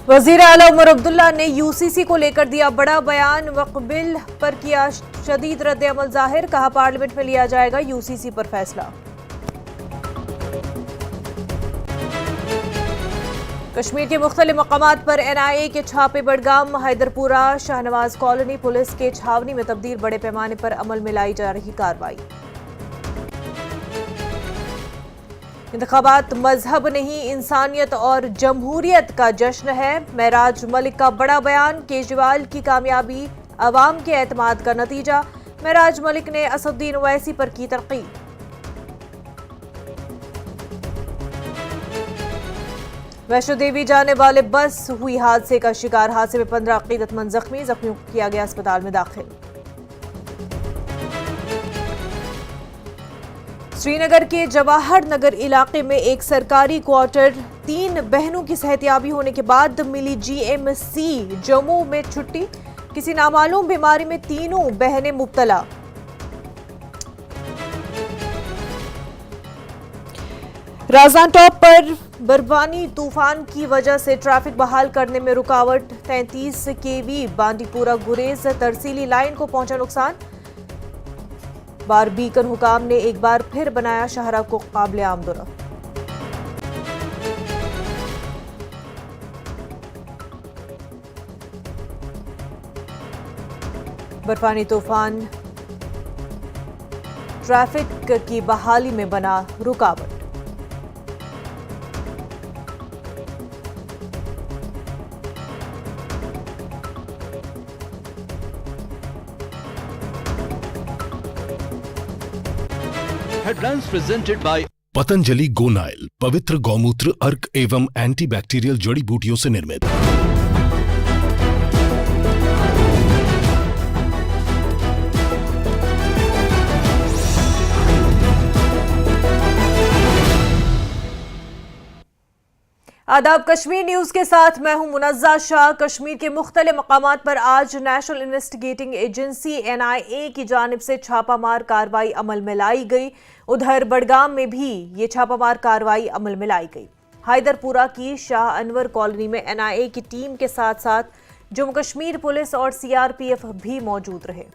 वजीर आला उमर अब्दुल्ला ने यूसीसी को लेकर दिया बड़ा बयान। वक्फ बिल पर किया शदीद रद्द-ए-अमल जाहिर, कहा पार्लियामेंट में लिया जाएगा यूसीसी पर फैसला। कश्मीर के मुख्तलिफ मकामात पर एनआईए के छापे। बडगाम, हैदरपुरा, शाहनवाज कॉलोनी पुलिस के छावनी में तब्दील, बड़े पैमाने पर अमल में लाई जा रही कार्रवाई। इंतखाबात मजहब नहीं, इंसानियत और जमहूरियत का जश्न है। महराज मलिक का बड़ा बयान। केजरीवाल की कामयाबी अवाम के एतमाद का नतीजा। महराज मलिक ने असदुद्दीन ओवैसी पर की तनकीद। वैष्णो देवी जाने वाले बस हुई हादसे का शिकार। हादसे में 15 अकीदतमंद जख्मी, जख्मियों को किया गया अस्पताल में दाखिल। श्रीनगर के जवाहर नगर इलाके में एक सरकारी क्वार्टर, 3 बहनों की सेहतयाबी होने के बाद मिली जीएमसी। जम्मू में छुट्टी, किसी नामालूम बीमारी में तीनों बहनें मुब्तला। राजदान टॉप पर बर्फानी तूफान की वजह से ट्रैफिक बहाल करने में रुकावट। 33 केवी बांडीपुरा गुरेज तरसीली लाइन को पहुंचा नुकसान। बारबीकन हुकाम ने एक बार फिर बनाया शाहरा को काबिल आमदोरफ्त। बर्फानी तूफान ट्रैफिक की बहाली में बना रुकावट। Headlines presented by Patanjali Gonyle, पवित्र गौमूत्र, अर्क एवं एंटीबैक्टीरियल जड़ी बूटियों से निर्मित। आदाब, कश्मीर न्यूज के साथ मैं हूं मुनज़्ज़ा शाह। कश्मीर के मुख्तलिफ मकामात पर आज नेशनल इन्वेस्टिगेटिंग एजेंसी एनआईए की जानिब से छापामार कार्रवाई अमल में लाई गई। उधर बडगाम में भी ये छापामार कार्रवाई अमल में लाई गई। हैदरपुरा की शाह अनवर कॉलोनी में एनआईए की टीम के साथ साथ जम्मू कश्मीर पुलिस और सीआरपीएफ भी मौजूद रहे।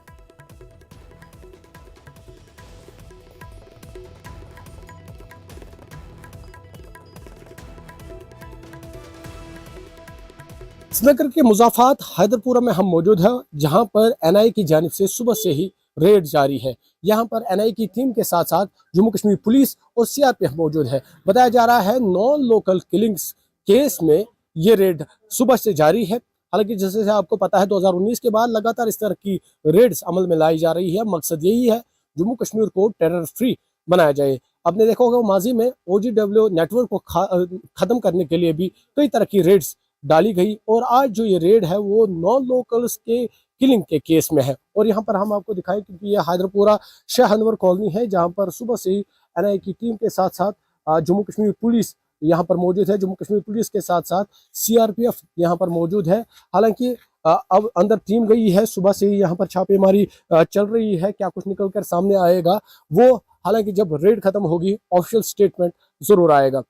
श्रीनगर के मुजाफात हैदरपुरा में हम मौजूद हैं, जहां पर एनआईए की जानिब से सुबह से ही रेड जारी है। यहां पर एनआईए की टीम के साथ साथ जम्मू कश्मीर पुलिस और सीआरपीएफ मौजूद है। बताया जा रहा है नॉन लोकल किलिंग्स केस में ये रेड सुबह से जारी है। हालांकि जैसे आपको पता है 2019 के बाद लगातार इस तरह की रेड्स अमल में लाई जा रही है। मकसद यही है जम्मू कश्मीर को टेरर फ्री बनाया जाए। आपने देखा होगा माजी में OGW नेटवर्क को खत्म करने के लिए भी कई तरह की रेड्स डाली गई, और आज जो ये रेड है वो नॉन लोकल्स के किलिंग के केस में है। और यहाँ पर हम आपको दिखाएं क्योंकि ये हैदरपुरा शाह अनवर कॉलोनी है, जहाँ पर सुबह से ही एनआईए की टीम के साथ साथ जम्मू कश्मीर पुलिस यहाँ पर मौजूद है। जम्मू कश्मीर पुलिस के साथ साथ सीआरपीएफ यहाँ पर मौजूद है। हालांकि अब अंदर टीम गई है, सुबह से ही यहाँ पर छापेमारी चल रही है। क्या कुछ निकल कर सामने आएगा वो हालांकि जब रेड खत्म होगी ऑफिशियल स्टेटमेंट जरूर आएगा।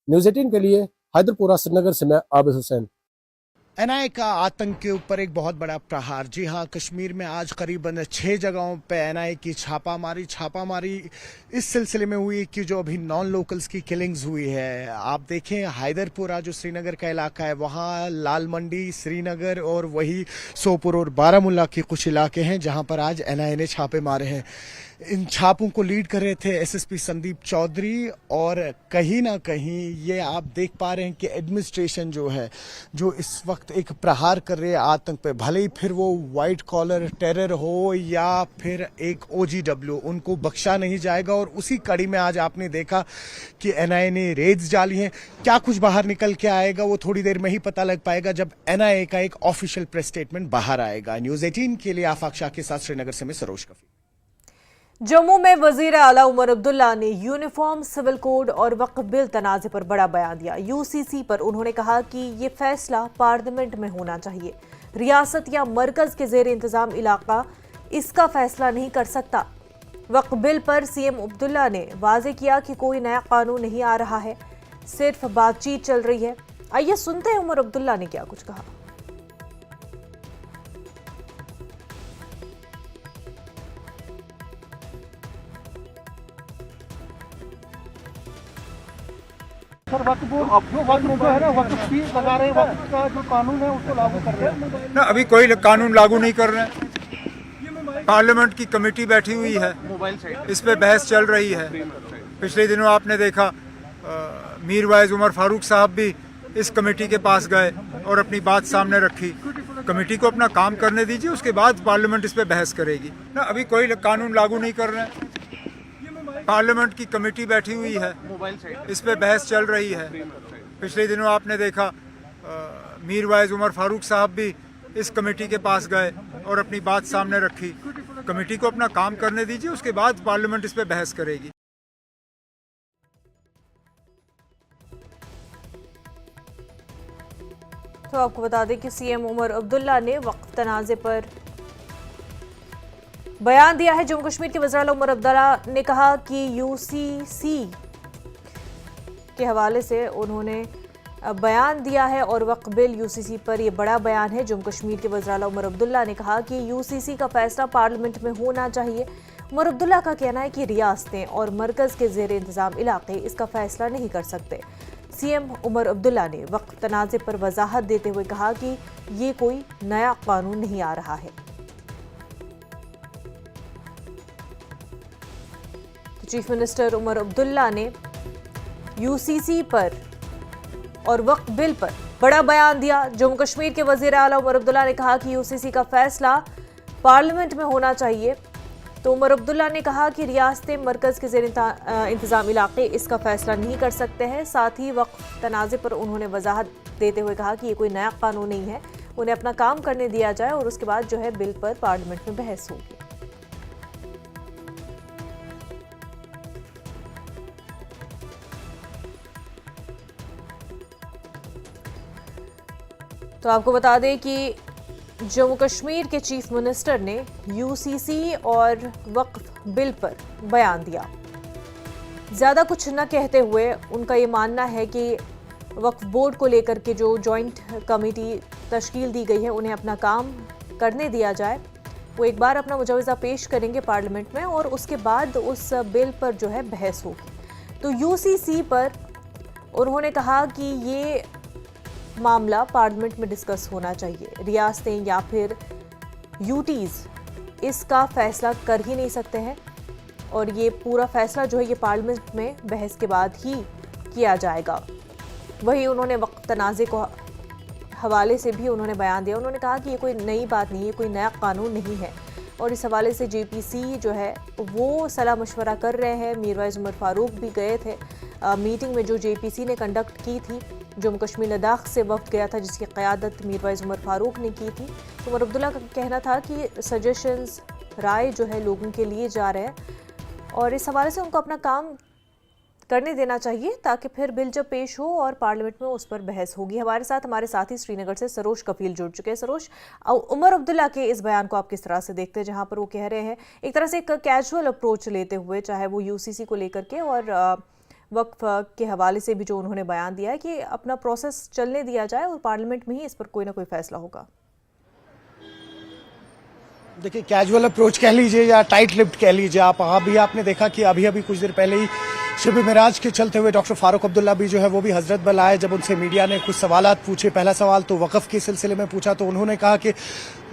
न्यूज़ 18 के लिए हैदरपुरा श्रीनगर से मैं आबिद हुसैन। एनआईए का आतंक के ऊपर एक बहुत बड़ा प्रहार। जी हाँ, कश्मीर में आज करीबन 6 जगहों पे एनआईए की छापामारी इस सिलसिले में हुई कि जो अभी नॉन लोकल्स की किलिंग्स हुई है। आप देखें हैदरपुरा जो श्रीनगर का इलाका है, वहाँ लाल मंडी, श्रीनगर और वही सोपुर और बारामुल्ला के कुछ इलाके हैं जहाँ पर आज एनआईए ने छापे मारे हैं। इन छापों को लीड कर रहे थे एसएसपी संदीप चौधरी, और कहीं ना कहीं ये आप देख पा रहे हैं कि एडमिनिस्ट्रेशन जो है, जो इस वक्त एक प्रहार कर रही है आतंक पे, भले ही फिर वो वाइट कॉलर टेरर हो या फिर एक OGW, उनको बख्शा नहीं जाएगा। और उसी कड़ी में आज आपने देखा कि एनआईए ने रेड्स डाली हैं। क्या कुछ बाहर निकल के आएगा वो थोड़ी देर में ही पता लग पाएगा जब एनआईए का एक ऑफिशियल प्रेस स्टेटमेंट बाहर आएगा। न्यूज़ 18 के लिए आफाक शाह के साथ श्रीनगर से मैं सरोज कफी। जम्मू में वजीर आला उमर अब्दुल्ला ने यूनिफॉर्म सिविल कोड और वक्फ बिल तनाज़े पर बड़ा बयान दिया। यूसीसी पर उन्होंने कहा कि ये फैसला पार्लियामेंट में होना चाहिए। रियासत या मरकज के जेर इंतजाम इलाका इसका फैसला नहीं कर सकता। वक्फ बिल पर सीएम अब्दुल्ला ने वाजे किया कि कोई नया कानून नहीं आ रहा है, सिर्फ बातचीत चल रही है। आइए सुनते हैं उमर अब्दुल्ला ने क्या कुछ कहा। सर वक्फ बोर्ड जो है ना वक्फ फी लगा रहे हैं, वक्फ का जो कानून है उसको लागू कर रहे हैं ना। अभी कोई कानून लागू नहीं कर रहे हैं। पार्लियामेंट की कमेटी बैठी हुई है, इस पे बहस चल रही है। पिछले दिनों आपने देखा मीरवाइज उमर फारूक साहब भी इस कमेटी के पास गए और अपनी बात सामने रखी। कमेटी को अपना काम करने दीजिए, उसके बाद पार्लियामेंट इस पे बहस करेगी ना। अभी कोई कानून लागू नहीं कर रहे हैं। पार्लियामेंट की कमेटी बैठी हुई है, इस पे बहस चल रही है। पिछले दिनों आपने देखा मीरवाइज उमर फारूक साहब भी इस कमेटी के पास गए और अपनी बात सामने रखी। कमेटी को अपना काम करने दीजिए, उसके बाद पार्लियामेंट इस पे बहस करेगी। तो आपको बता दें कि सीएम उमर अब्दुल्ला ने वक्फ तनाज़े पर बयान दिया है। जम्मू कश्मीर के वज़ीर आला उमर अब्दुल्ला ने कहा कि यूसीसी के हवाले से उन्होंने बयान दिया है और वक्फ बिल यूसीसी पर यह बड़ा बयान है। जम्मू कश्मीर के वज़ीर आला उमर अब्दुल्ला ने कहा कि यूसीसी का फैसला पार्लियामेंट में होना चाहिए। उमर अब्दुल्ला का कहना है कि रियासतें और मरकज़ के ज़ेर इंतज़ाम इलाके इसका फैसला नहीं कर सकते। सीएम उमर अब्दुल्ला ने वक्फ तनाज़े पर वजाहत देते हुए कहा कि ये कोई नया कानून नहीं आ रहा है। चीफ मिनिस्टर उमर अब्दुल्ला ने यूसीसी पर और वक्फ बिल पर बड़ा बयान दिया। जम्मू कश्मीर के वज़ीर आला उमर अब्दुल्ला ने कहा कि यूसीसी का फैसला पार्लियामेंट में होना चाहिए। तो उमर अब्दुल्ला ने कहा कि रियासतें मरकज़ के ज़ेर इंतज़ाम इलाके इसका फैसला नहीं कर सकते हैं। साथ ही वक्फ तनाज़े पर उन्होंने वजाहत देते हुए कहा कि ये कोई नया कानून नहीं है, उन्हें अपना काम करने दिया जाए और उसके बाद जो है बिल पर पार्लियामेंट में बहस होगी। तो आपको बता दें कि जम्मू कश्मीर के चीफ मिनिस्टर ने यूसीसी और वक्फ बिल पर बयान दिया। ज़्यादा कुछ न कहते हुए उनका ये मानना है कि वक्फ बोर्ड को लेकर के जो जॉइंट कमेटी तश्कील दी गई है उन्हें अपना काम करने दिया जाए। वो एक बार अपना मुजवज़ा पेश करेंगे पार्लियामेंट में और उसके बाद उस बिल पर जो है बहस होगी। तो यूसीसी पर उन्होंने कहा कि ये मामला पार्लियामेंट में डिस्कस होना चाहिए। रियासतें या फिर यूटीज़ इसका फैसला कर ही नहीं सकते हैं और ये पूरा फैसला जो है ये पार्लियामेंट में बहस के बाद ही किया जाएगा। वहीं उन्होंने वक्फ तनाज़े को हवाले से भी उन्होंने बयान दिया। उन्होंने कहा कि ये कोई नई बात नहीं है, कोई नया कानून नहीं है और इस हवाले से जेपीसी जो है वो सलाह मशवरा कर रहे हैं। मीरवाइज उमर फारूक भी गए थे मीटिंग में जो जेपीसी ने कंडक्ट की थी। जम्मू कश्मीर लद्दाख से वफ्द गया था जिसकी क़यादत मीरवाइज उमर फारूक ने की थी। तो उमर अब्दुल्ला का कहना था कि सजेशंस राय जो है लोगों के लिए जा रहे हैं और इस हवाले से उनको अपना काम करने देना चाहिए ताकि फिर बिल जब पेश हो और पार्लियामेंट में उस पर बहस होगी। हमारे साथी श्रीनगर से सरोज कफील जुड़ चुके हैं। सरोज, उमर अब्दुल्ला के इस बयान को आप किस तरह से देखते हैं, जहां पर वो कह रहे हैं एक तरह से एक कैजुअल अप्रोच लेते हुए, चाहे वो यूसीसी को लेकर के और वक्फ के हवाले से भी जो उन्होंने बयान दिया है कि अपना प्रोसेस चलने दिया जाए और पार्लियामेंट में ही इस पर कोई ना कोई फैसला होगा। देखिए, कैजुअल अप्रोच कह लीजिए या टाइट लिप्ड कह लीजिए आप, आपने देखा कि अभी कुछ देर पहले ही शिब मिराज के चलते हुए डॉक्टर फारूक अब्दुल्ला भी जो है वो भी हजरत बल आए। जब उनसे मीडिया ने कुछ सवालात पूछे, पहला सवाल तो वक़्फ़ के सिलसिले में पूछा तो उन्होंने कहा कि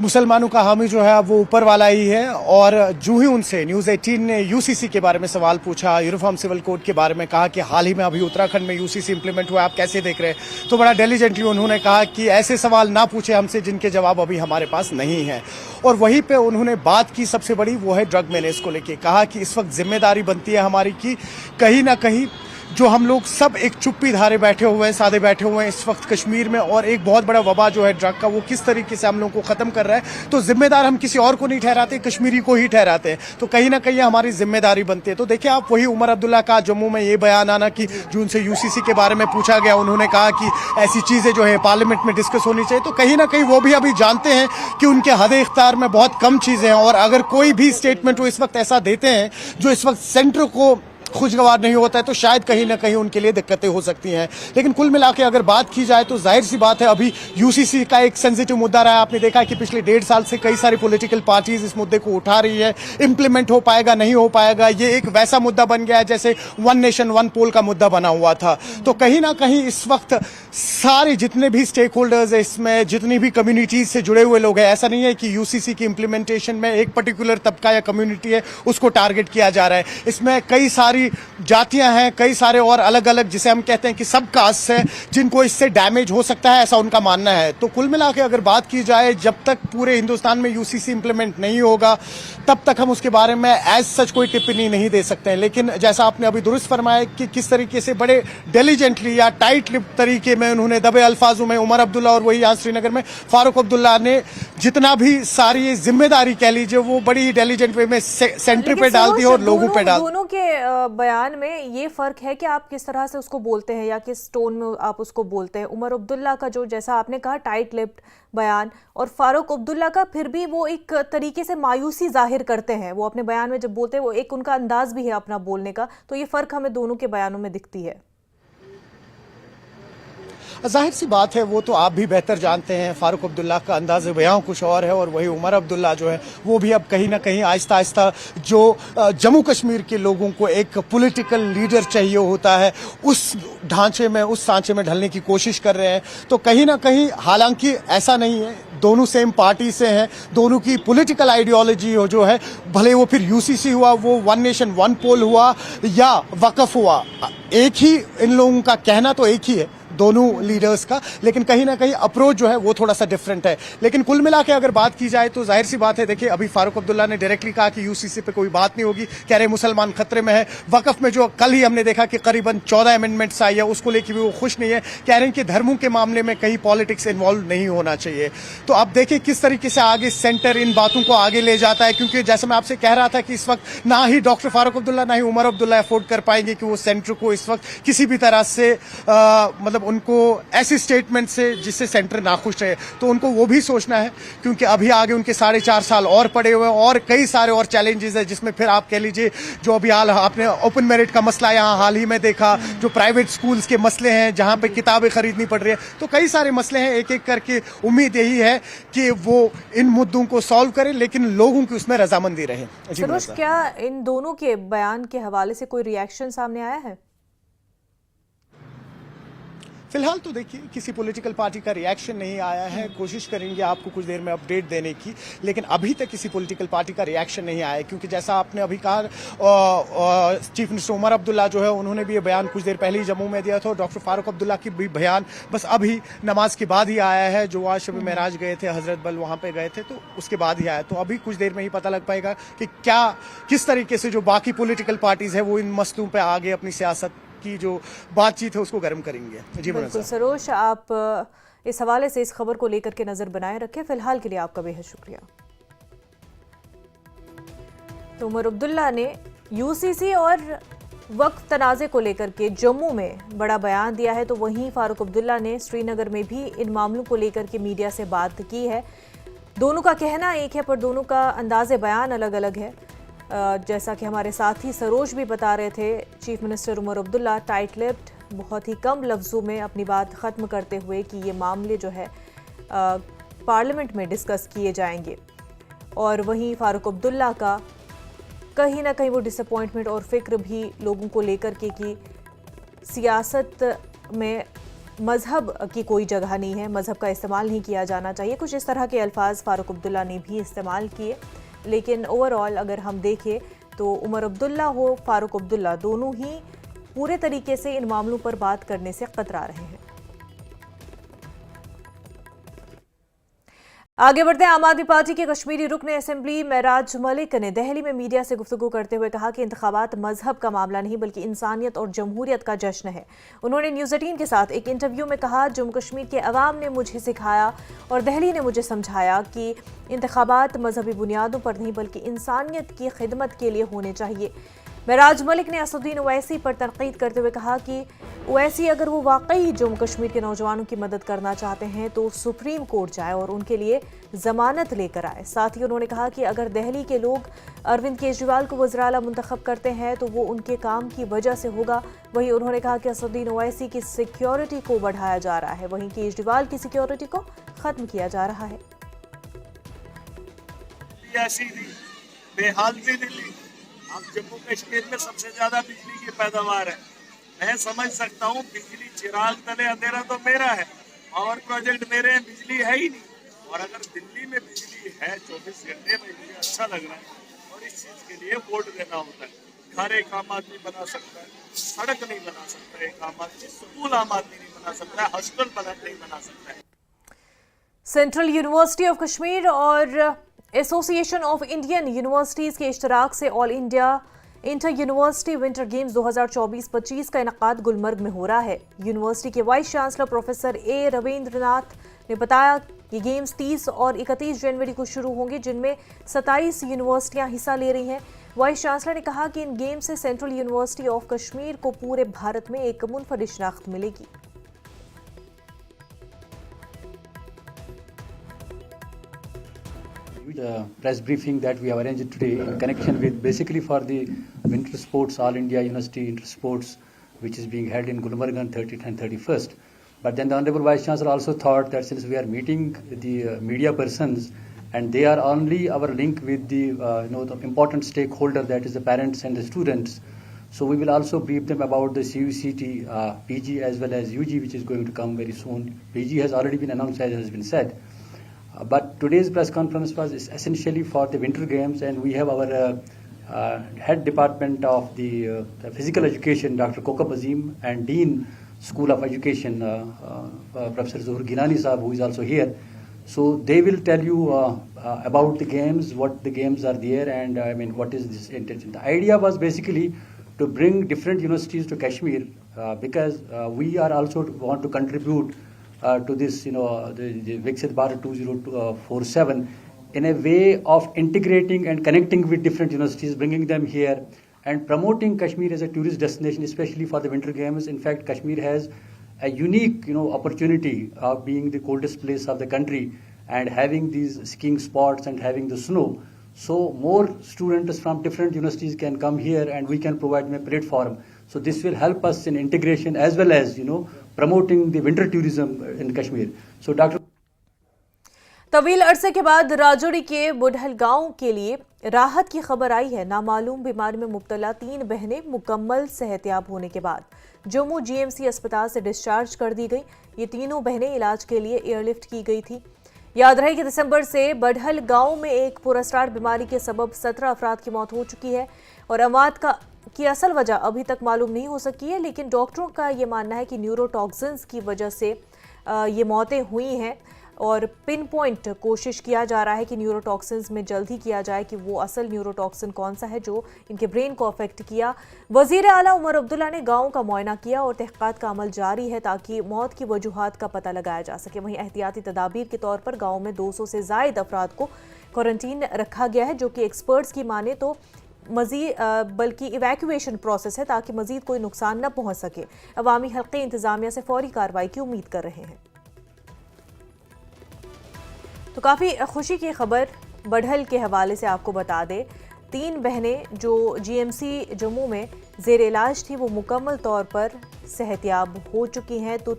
मुसलमानों का हामी जो है वो ऊपर वाला ही है। और जो ही उनसे न्यूज़ 18 ने यूसीसी के बारे में सवाल पूछा, यूनिफॉर्म सिविल कोड के बारे में कहा कि हाल ही में अभी उत्तराखंड में यूसीसी इंप्लीमेंट हुआ, आप कैसे देख रहे हैं, तो बड़ा डेलीजेंटली उन्होंने कहा कि ऐसे सवाल ना पूछे हमसे जिनके जवाब अभी हमारे पास नहीं है। और वहीं पे उन्होंने बात की सबसे बड़ी, वो है ड्रग मेनेस को लेके। कहा कि इस वक्त जिम्मेदारी बनती है हमारी कि कहीं ना कहीं जो हम लोग सब एक चुप्पी धारे बैठे हुए हैं, सादे बैठे हुए हैं इस वक्त कश्मीर में, और एक बहुत बड़ा वबा जो है ड्रग का वो किस तरीके से हम लोग को खत्म कर रहा है, तो जिम्मेदार हम किसी और को नहीं ठहराते, कश्मीरी को ही ठहराते हैं। तो कहीं ना कहीं हमारी जिम्मेदारी बनती है। तो देखिए आप, वही उमर अब्दुल्ला का जम्मू में ये बयान आना कि जो उनसे यूसीसी के बारे में पूछा गया, उन्होंने कहा कि ऐसी चीजें जो है पार्लियामेंट में डिस्कस होनी चाहिए। तो कहीं ना कहीं वो भी अभी जानते हैं कि उनके हद इख्तियार में बहुत कम चीजें हैं और अगर कोई भी स्टेटमेंट वो इस वक्त ऐसा देते हैं जो इस वक्त सेंटर को खुशगवार नहीं होता है तो शायद कहीं ना कहीं उनके लिए दिक्कतें हो सकती हैं। लेकिन कुल मिला के अगर बात की जाए तो जाहिर सी बात है अभी यूसीसी का एक सेंसिटिव मुद्दा रहा है। आपने देखा कि पिछले 1.5 साल से कई सारी पॉलिटिकल पार्टीज इस मुद्दे को उठा रही है। इंप्लीमेंट हो पाएगा नहीं हो पाएगा, ये एक वैसा मुद्दा बन गया है जैसे वन नेशन वन पोल का मुद्दा बना हुआ था। तो कहीं ना कहीं इस वक्त सारे जितने भी स्टेक होल्डर्स है, इसमें जितनी भी कम्युनिटीज से जुड़े हुए लोग हैं, ऐसा नहीं है कि यूसीसी की इंप्लीमेंटेशन में एक पर्टिकुलर तबका या कम्युनिटी है उसको टारगेट किया जा रहा है। इसमें कई सारी जातियां हैं, कई सारे और अलग अलग जिसे हम कहते हैं कि सब कास्ट है जिनको इससे डैमेज हो सकता है, ऐसा उनका मानना है। तो कुल मिला के अगर बात की जाए, जब तक पूरे हिंदुस्तान में यूसीसी इंप्लीमेंट नहीं होगा तब तक हम उसके बारे में एज सच कोई टिप्पणी नहीं दे सकते हैं। लेकिन जैसा आपने अभी दुरुस्त फरमाया कि किस तरीके से बड़े डिलीजेंटली या टाइट लिप तरीके में उन्होंने दबे अल्फाजों में उमर अब्दुल्ला और वही यहाँ श्रीनगर में फारूक अब्दुल्ला ने जितना भी सारी जिम्मेदारी कह लीजिए वो बड़ी डिलीजेंट वे में सेंटर पे डाल दी और लोगों पे डाल। दोनों के बयान में ये फर्क है कि आप किस तरह से उसको बोलते हैं या किस टोन में आप उसको बोलते हैं। उमर अब्दुल्ला का जो जैसा आपने कहा टाइट लिप्ड बयान, और फारूक अब्दुल्ला का फिर भी वो एक तरीके से मायूसी जाहिर करते हैं। वो अपने बयान में जब बोलते हैं वो एक उनका अंदाज भी है अपना बोलने का। तो ये फर्क हमें दोनों के बयानों में दिखती है। जाहिर सी बात है, वो तो आप भी बेहतर जानते हैं, फारूक अब्दुल्ला का अंदाज़ बयां कुछ और है और वही उमर अब्दुल्ला जो है वो भी अब कहीं ना कहीं आहिस्ता आहिस्ता जो जम्मू कश्मीर के लोगों को एक पॉलिटिकल लीडर चाहिए होता है उस ढांचे में, उस सांचे में ढलने की कोशिश कर रहे हैं। तो कहीं ना कहीं हालांकि ऐसा नहीं है, दोनों सेम पार्टी से हैं, दोनों की पॉलिटिकल आइडियोलॉजी जो है, भले वो फिर यूसीसी हुआ, वो वन नेशन वन पोल हुआ या वक्फ हुआ, एक ही इन लोगों का कहना तो एक ही है दोनों लीडर्स का, लेकिन कहीं ना कहीं अप्रोच जो है वो थोड़ा सा डिफरेंट है। लेकिन कुल मिला के अगर बात की जाए तो जाहिर सी बात है, देखिए अभी फारूक अब्दुल्ला ने डायरेक्टली कहा कि यूसीसी पे कोई बात नहीं होगी, कह रहे मुसलमान खतरे में है। वक्फ में जो कल ही हमने देखा कि करीबन 14 अमेंडमेंट्स आई है, उसको लेकर भी वो खुश नहीं है, कह रहे हैं कि धर्मों के मामले में कहीं पॉलिटिक्स इन्वॉल्व नहीं होना चाहिए। तो अब देखिए किस तरीके से आगे सेंटर इन बातों को आगे ले जाता है, क्योंकि जैसे मैं आपसे कह रहा था कि इस वक्त ना ही डॉक्टर फारूक अब्दुल्ला ना ही उमर अब्दुल्ला अफोर्ड कर पाएंगे कि वो सेंटर को इस वक्त किसी भी तरह से मतलब उनको ऐसे स्टेटमेंट से जिससे सेंटर नाखुश रहे। तो उनको वो भी सोचना है, क्योंकि अभी आगे उनके 4.5 साल और पड़े हुए हैं और कई सारे और चैलेंजेस है, जिसमें फिर आप कह लीजिए जो अभी हाल आपने ओपन मेरिट का मसला यहाँ हाल ही में देखा, जो प्राइवेट स्कूल्स के मसले हैं जहाँ पे किताबें खरीदनी पड़ रही है, तो कई सारे मसले हैं। एक एक करके उम्मीद यही है कि वो इन मुद्दों को सॉल्व करें, लेकिन लोगों की उसमें रजामंदी रहे। सरोज, क्या इन दोनों के बयान के हवाले से कोई रिएक्शन सामने आया है? फिलहाल तो देखिए किसी पॉलिटिकल पार्टी का रिएक्शन नहीं आया है, कोशिश करेंगे आपको कुछ देर में अपडेट देने की, लेकिन अभी तक किसी पॉलिटिकल पार्टी का रिएक्शन नहीं आया है। क्योंकि जैसा आपने अभी कहा चीफ मिनिस्टर उमर अब्दुल्ला जो है उन्होंने भी ये बयान कुछ देर पहले ही जम्मू में दिया था, डॉक्टर फारूक अब्दुल्ला की भी बयान बस अभी नमाज के बाद ही आया है। जो आज शब महराज गए थे, हजरत बल वहाँ पे गए थे, तो उसके बाद ही आया। तो अभी कुछ देर में ही पता लग पाएगा कि क्या किस तरीके से जो बाकी पॉलिटिकल पार्टीज है वो इन मसलों पर आगे अपनी सियासत की जो बातचीत है उसको गर्म करेंगे। जी बिल्कुल सरोज, आप इस हवाले से इस खबर को लेकर के नजर बनाए रखें। फिलहाल के लिए आपका बेहद शुक्रिया। तो उमर अब्दुल्ला ने यूसीसी और वक्फ तनाज़े को लेकर के जम्मू में बड़ा बयान दिया है, तो वहीं फारूक अब्दुल्ला ने श्रीनगर में भी इन मामलों को लेकर के मीडिया से बात की है। दोनों का कहना एक है पर दोनों का अंदाज़े बयान अलग अलग है। जैसा कि हमारे साथी सरोज भी बता रहे थे, chief minister Omar Abdullah tight lipped, बहुत ही कम लफ्ज़ों में अपनी बात ख़त्म करते हुए कि ये मामले जो है पार्लियामेंट में डिस्कस किए जाएंगे। और वहीं फारूक अब्दुल्ला का कहीं ना कहीं वो डिसअपॉइंटमेंट और फिक्र भी लोगों को लेकर के कि सियासत में मज़हब की कोई जगह नहीं है, मज़हब का इस्तेमाल नहीं किया जाना चाहिए। कुछ इस तरह के अल्फाज फारूक अब्दुल्ला ने भी इस्तेमाल किए। लेकिन ओवरऑल अगर हम देखें तो उमर अब्दुल्ला हो फारूक अब्दुल्ला दोनों ही पूरे तरीके से इन मामलों पर बात करने से कतरा रहे हैं। आगे बढ़ते हैं। आम आदमी पार्टी के कश्मीरी रुकन असेंबली महराज मलिक ने दिल्ली में मीडिया से गुफ्तगू करते हुए कहा कि इंतखाबात मजहब का मामला नहीं बल्कि इंसानियत और जमहूरियत का जश्न है। उन्होंने न्यूज़ 18 के साथ एक इंटरव्यू में कहा, जम्मू कश्मीर के अवाम ने मुझे सिखाया और दिल्ली ने मुझे समझाया कि इंतखाबात मजहबी बुनियादों पर नहीं बल्कि इंसानियत की खिदमत के लिए होने चाहिए। महराज मलिक ने असदुद्दीन ओवैसी पर तनकीद करते हुए कहा कि ओवैसी अगर वो वाकई जम्मू कश्मीर के नौजवानों की मदद करना चाहते हैं तो सुप्रीम कोर्ट जाए और उनके लिए जमानत लेकर आए। साथ ही उन्होंने कहा कि अगर दिल्ली के लोग अरविंद केजरीवाल को वज़ीर आला मुंतखब करते हैं तो वो उनके काम की वजह से होगा। वहीं उन्होंने कहा कि असदुद्दीन ओवैसी की सिक्योरिटी को बढ़ाया जा रहा है, वहीं केजरीवाल की सिक्योरिटी को खत्म किया जा रहा है। ऐसी थी बेहाल थी दिल्ली, अब जम्मू कश्मीर में सबसे ज्यादा बिजली की पैदावार है। मैं समझ सकता हूँ बिजली चिराग तले अंधेरा तो मेरा है, पावर प्रोजेक्ट मेरे हैं, बिजली है ही नहीं। और अगर दिल्ली में बिजली है 24 घंटे में, मुझे अच्छा लग रहा है। और इस चीज के लिए वोट देना होता है। घर एक आम आदमी बना सकता है, सड़क नहीं बना सकता एक आम आदमी, स्कूल आम आदमी नहीं बना सकता है, हॉस्पिटल नहीं बना सकता है। सेंट्रल यूनिवर्सिटी ऑफ कश्मीर और एसोसिएशन ऑफ इंडियन यूनिवर्सिटीज़ के इश्तराक से all India inter university winter games 2024-25 का इनकाद गुलमर्ग में हो रहा है। यूनिवर्सिटी के vice chancellor professor A Rabindranath ने बताया कि गेम्स 30 और 31 जनवरी को शुरू होंगे, जिनमें 27 यूनिवर्सिटियां हिस्सा ले रही हैं। वाइस चांसलर ने कहा कि इन गेम्स से सेंट्रल यूनिवर्सिटी ऑफ कश्मीर को पूरे भारत में एक मुनफरिद शनाख्त मिलेगी। Press briefing that we have arranged today in connection with basically for the winter sports All India University Inter Sports, which is being held in Gulmarg on 30th and 31st. But then the Honorable Vice Chancellor also thought that since we are meeting the media persons and they are only our link with the the important stakeholder, that is the parents and the students, so we will also brief them about the CUCT PG as well as UG, which is going to come very soon. PG has already been announced, as has been said. But today's press conference was essentially for the winter games, and we have our head department of the physical education, Dr. Kokab Azim, and Dean School of Education, Professor Zuhur Gilani Sahab, who is also here. So they will tell you about the games, what the games are there, and what is this intention. The idea was basically to bring different universities to Kashmir because we are also want to contribute to this, the Viksit Bharat 2047 in a way of integrating and connecting with different universities, bringing them here and promoting Kashmir as a tourist destination, especially for the winter games. In fact, Kashmir has a unique, opportunity of being the coldest place of the country and having these skiing spots and having the snow. So more students from different universities can come here and we can provide them a platform. So this will help us in integration as well as, promoting the winter tourism in Kashmir. So Dr. तवील अरसे के बाद राजौरी के बुढ़ल गांव के लिए राहत की खबर आई है। नामालूम बीमारी में मुब्तला 3 बहनें मुकम्मल सेहतयाब होने के बाद जम्मू जीएमसी अस्पताल से डिस्चार्ज कर दी गई। ये तीनों बहनें इलाज के लिए एयरलिफ्ट की गई थी। याद रहे कि दिसंबर से बढ़ल गांव में एक पुरस्कार बीमारी के सबब 17 अफराद की मौत हो चुकी है और अमवात की असल वजह अभी तक मालूम नहीं हो सकी है, लेकिन डॉक्टरों का ये मानना है कि न्यूरोटॉक्सिन्स की वजह से ये मौतें हुई हैं और पिन पॉइंट कोशिश किया जा रहा है कि न्यूरोटॉक्सिन्स में जल्द ही किया जाए कि वो असल न्यूरोटॉक्सिन कौन सा है जो इनके ब्रेन को अफेक्ट किया। वज़ीर आला उमर अब्दुल्ला ने गांव का मुआयना किया और तहक़ीक़ात का अमल जारी है ताकि मौत की वजूहात का पता लगाया जा सके। वहीं एहतियाती तदाबीर के तौर पर गाँव में 200 से ज़ायद अफराद को क्वारंटीन रखा गया है, जो कि एक्सपर्ट्स की माने तो बल्कि इवैक्यूएशन प्रोसेस है ताकि मजीद कोई नुकसान न पहुँच सके। अवामी हल्के इंतज़ामिया से फौरी कार्रवाई की उम्मीद कर रहे हैं। तो काफ़ी खुशी की खबर बढ़ल के हवाले से आपको बता दें, 3 बहनें जो जीएमसी जम्मू में ज़ेर इलाज थी वो मुकम्मल तौर पर सेहतयाब हो चुकी हैं। तो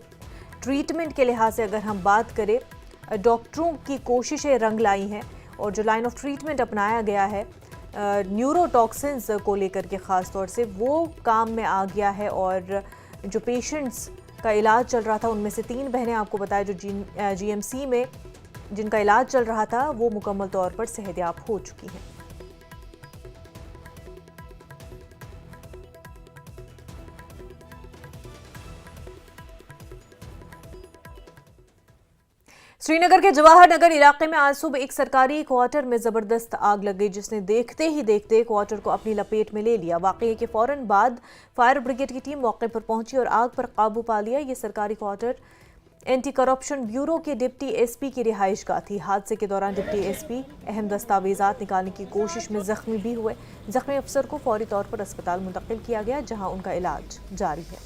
ट्रीटमेंट के लिहाज से अगर हम बात करें, डॉक्टरों की कोशिशें रंग लाई हैं और जो लाइन ऑफ ट्रीटमेंट अपनाया गया है न्यूरोटॉक्सिन्स को लेकर के ख़ास तौर से, वो काम में आ गया है और जो पेशेंट्स का इलाज चल रहा था उनमें से 3 बहनें आपको बताया जो जीएमसी में जिनका इलाज चल रहा था वो मुकम्मल तौर पर सेहतयाब हो चुकी हैं। श्रीनगर के जवाहर नगर इलाके में आज सुबह एक सरकारी क्वार्टर में जबरदस्त आग लग गई, जिसने देखते ही देखते क्वार्टर को अपनी लपेट में ले लिया। वाकये के फौरन बाद फायर ब्रिगेड की टीम मौके पर पहुंची और आग पर काबू पा लिया। ये सरकारी क्वार्टर एंटी करप्शन ब्यूरो के डिप्टी एसपी की रिहाइशगाह थी। हादसे के दौरान डिप्टी एसपी अहम दस्तावेजात निकालने की कोशिश में जख्मी भी हुए। जख्मी अफसर को फौरी तौर पर अस्पताल मुंतकिल किया गया, जहां उनका इलाज जारी है।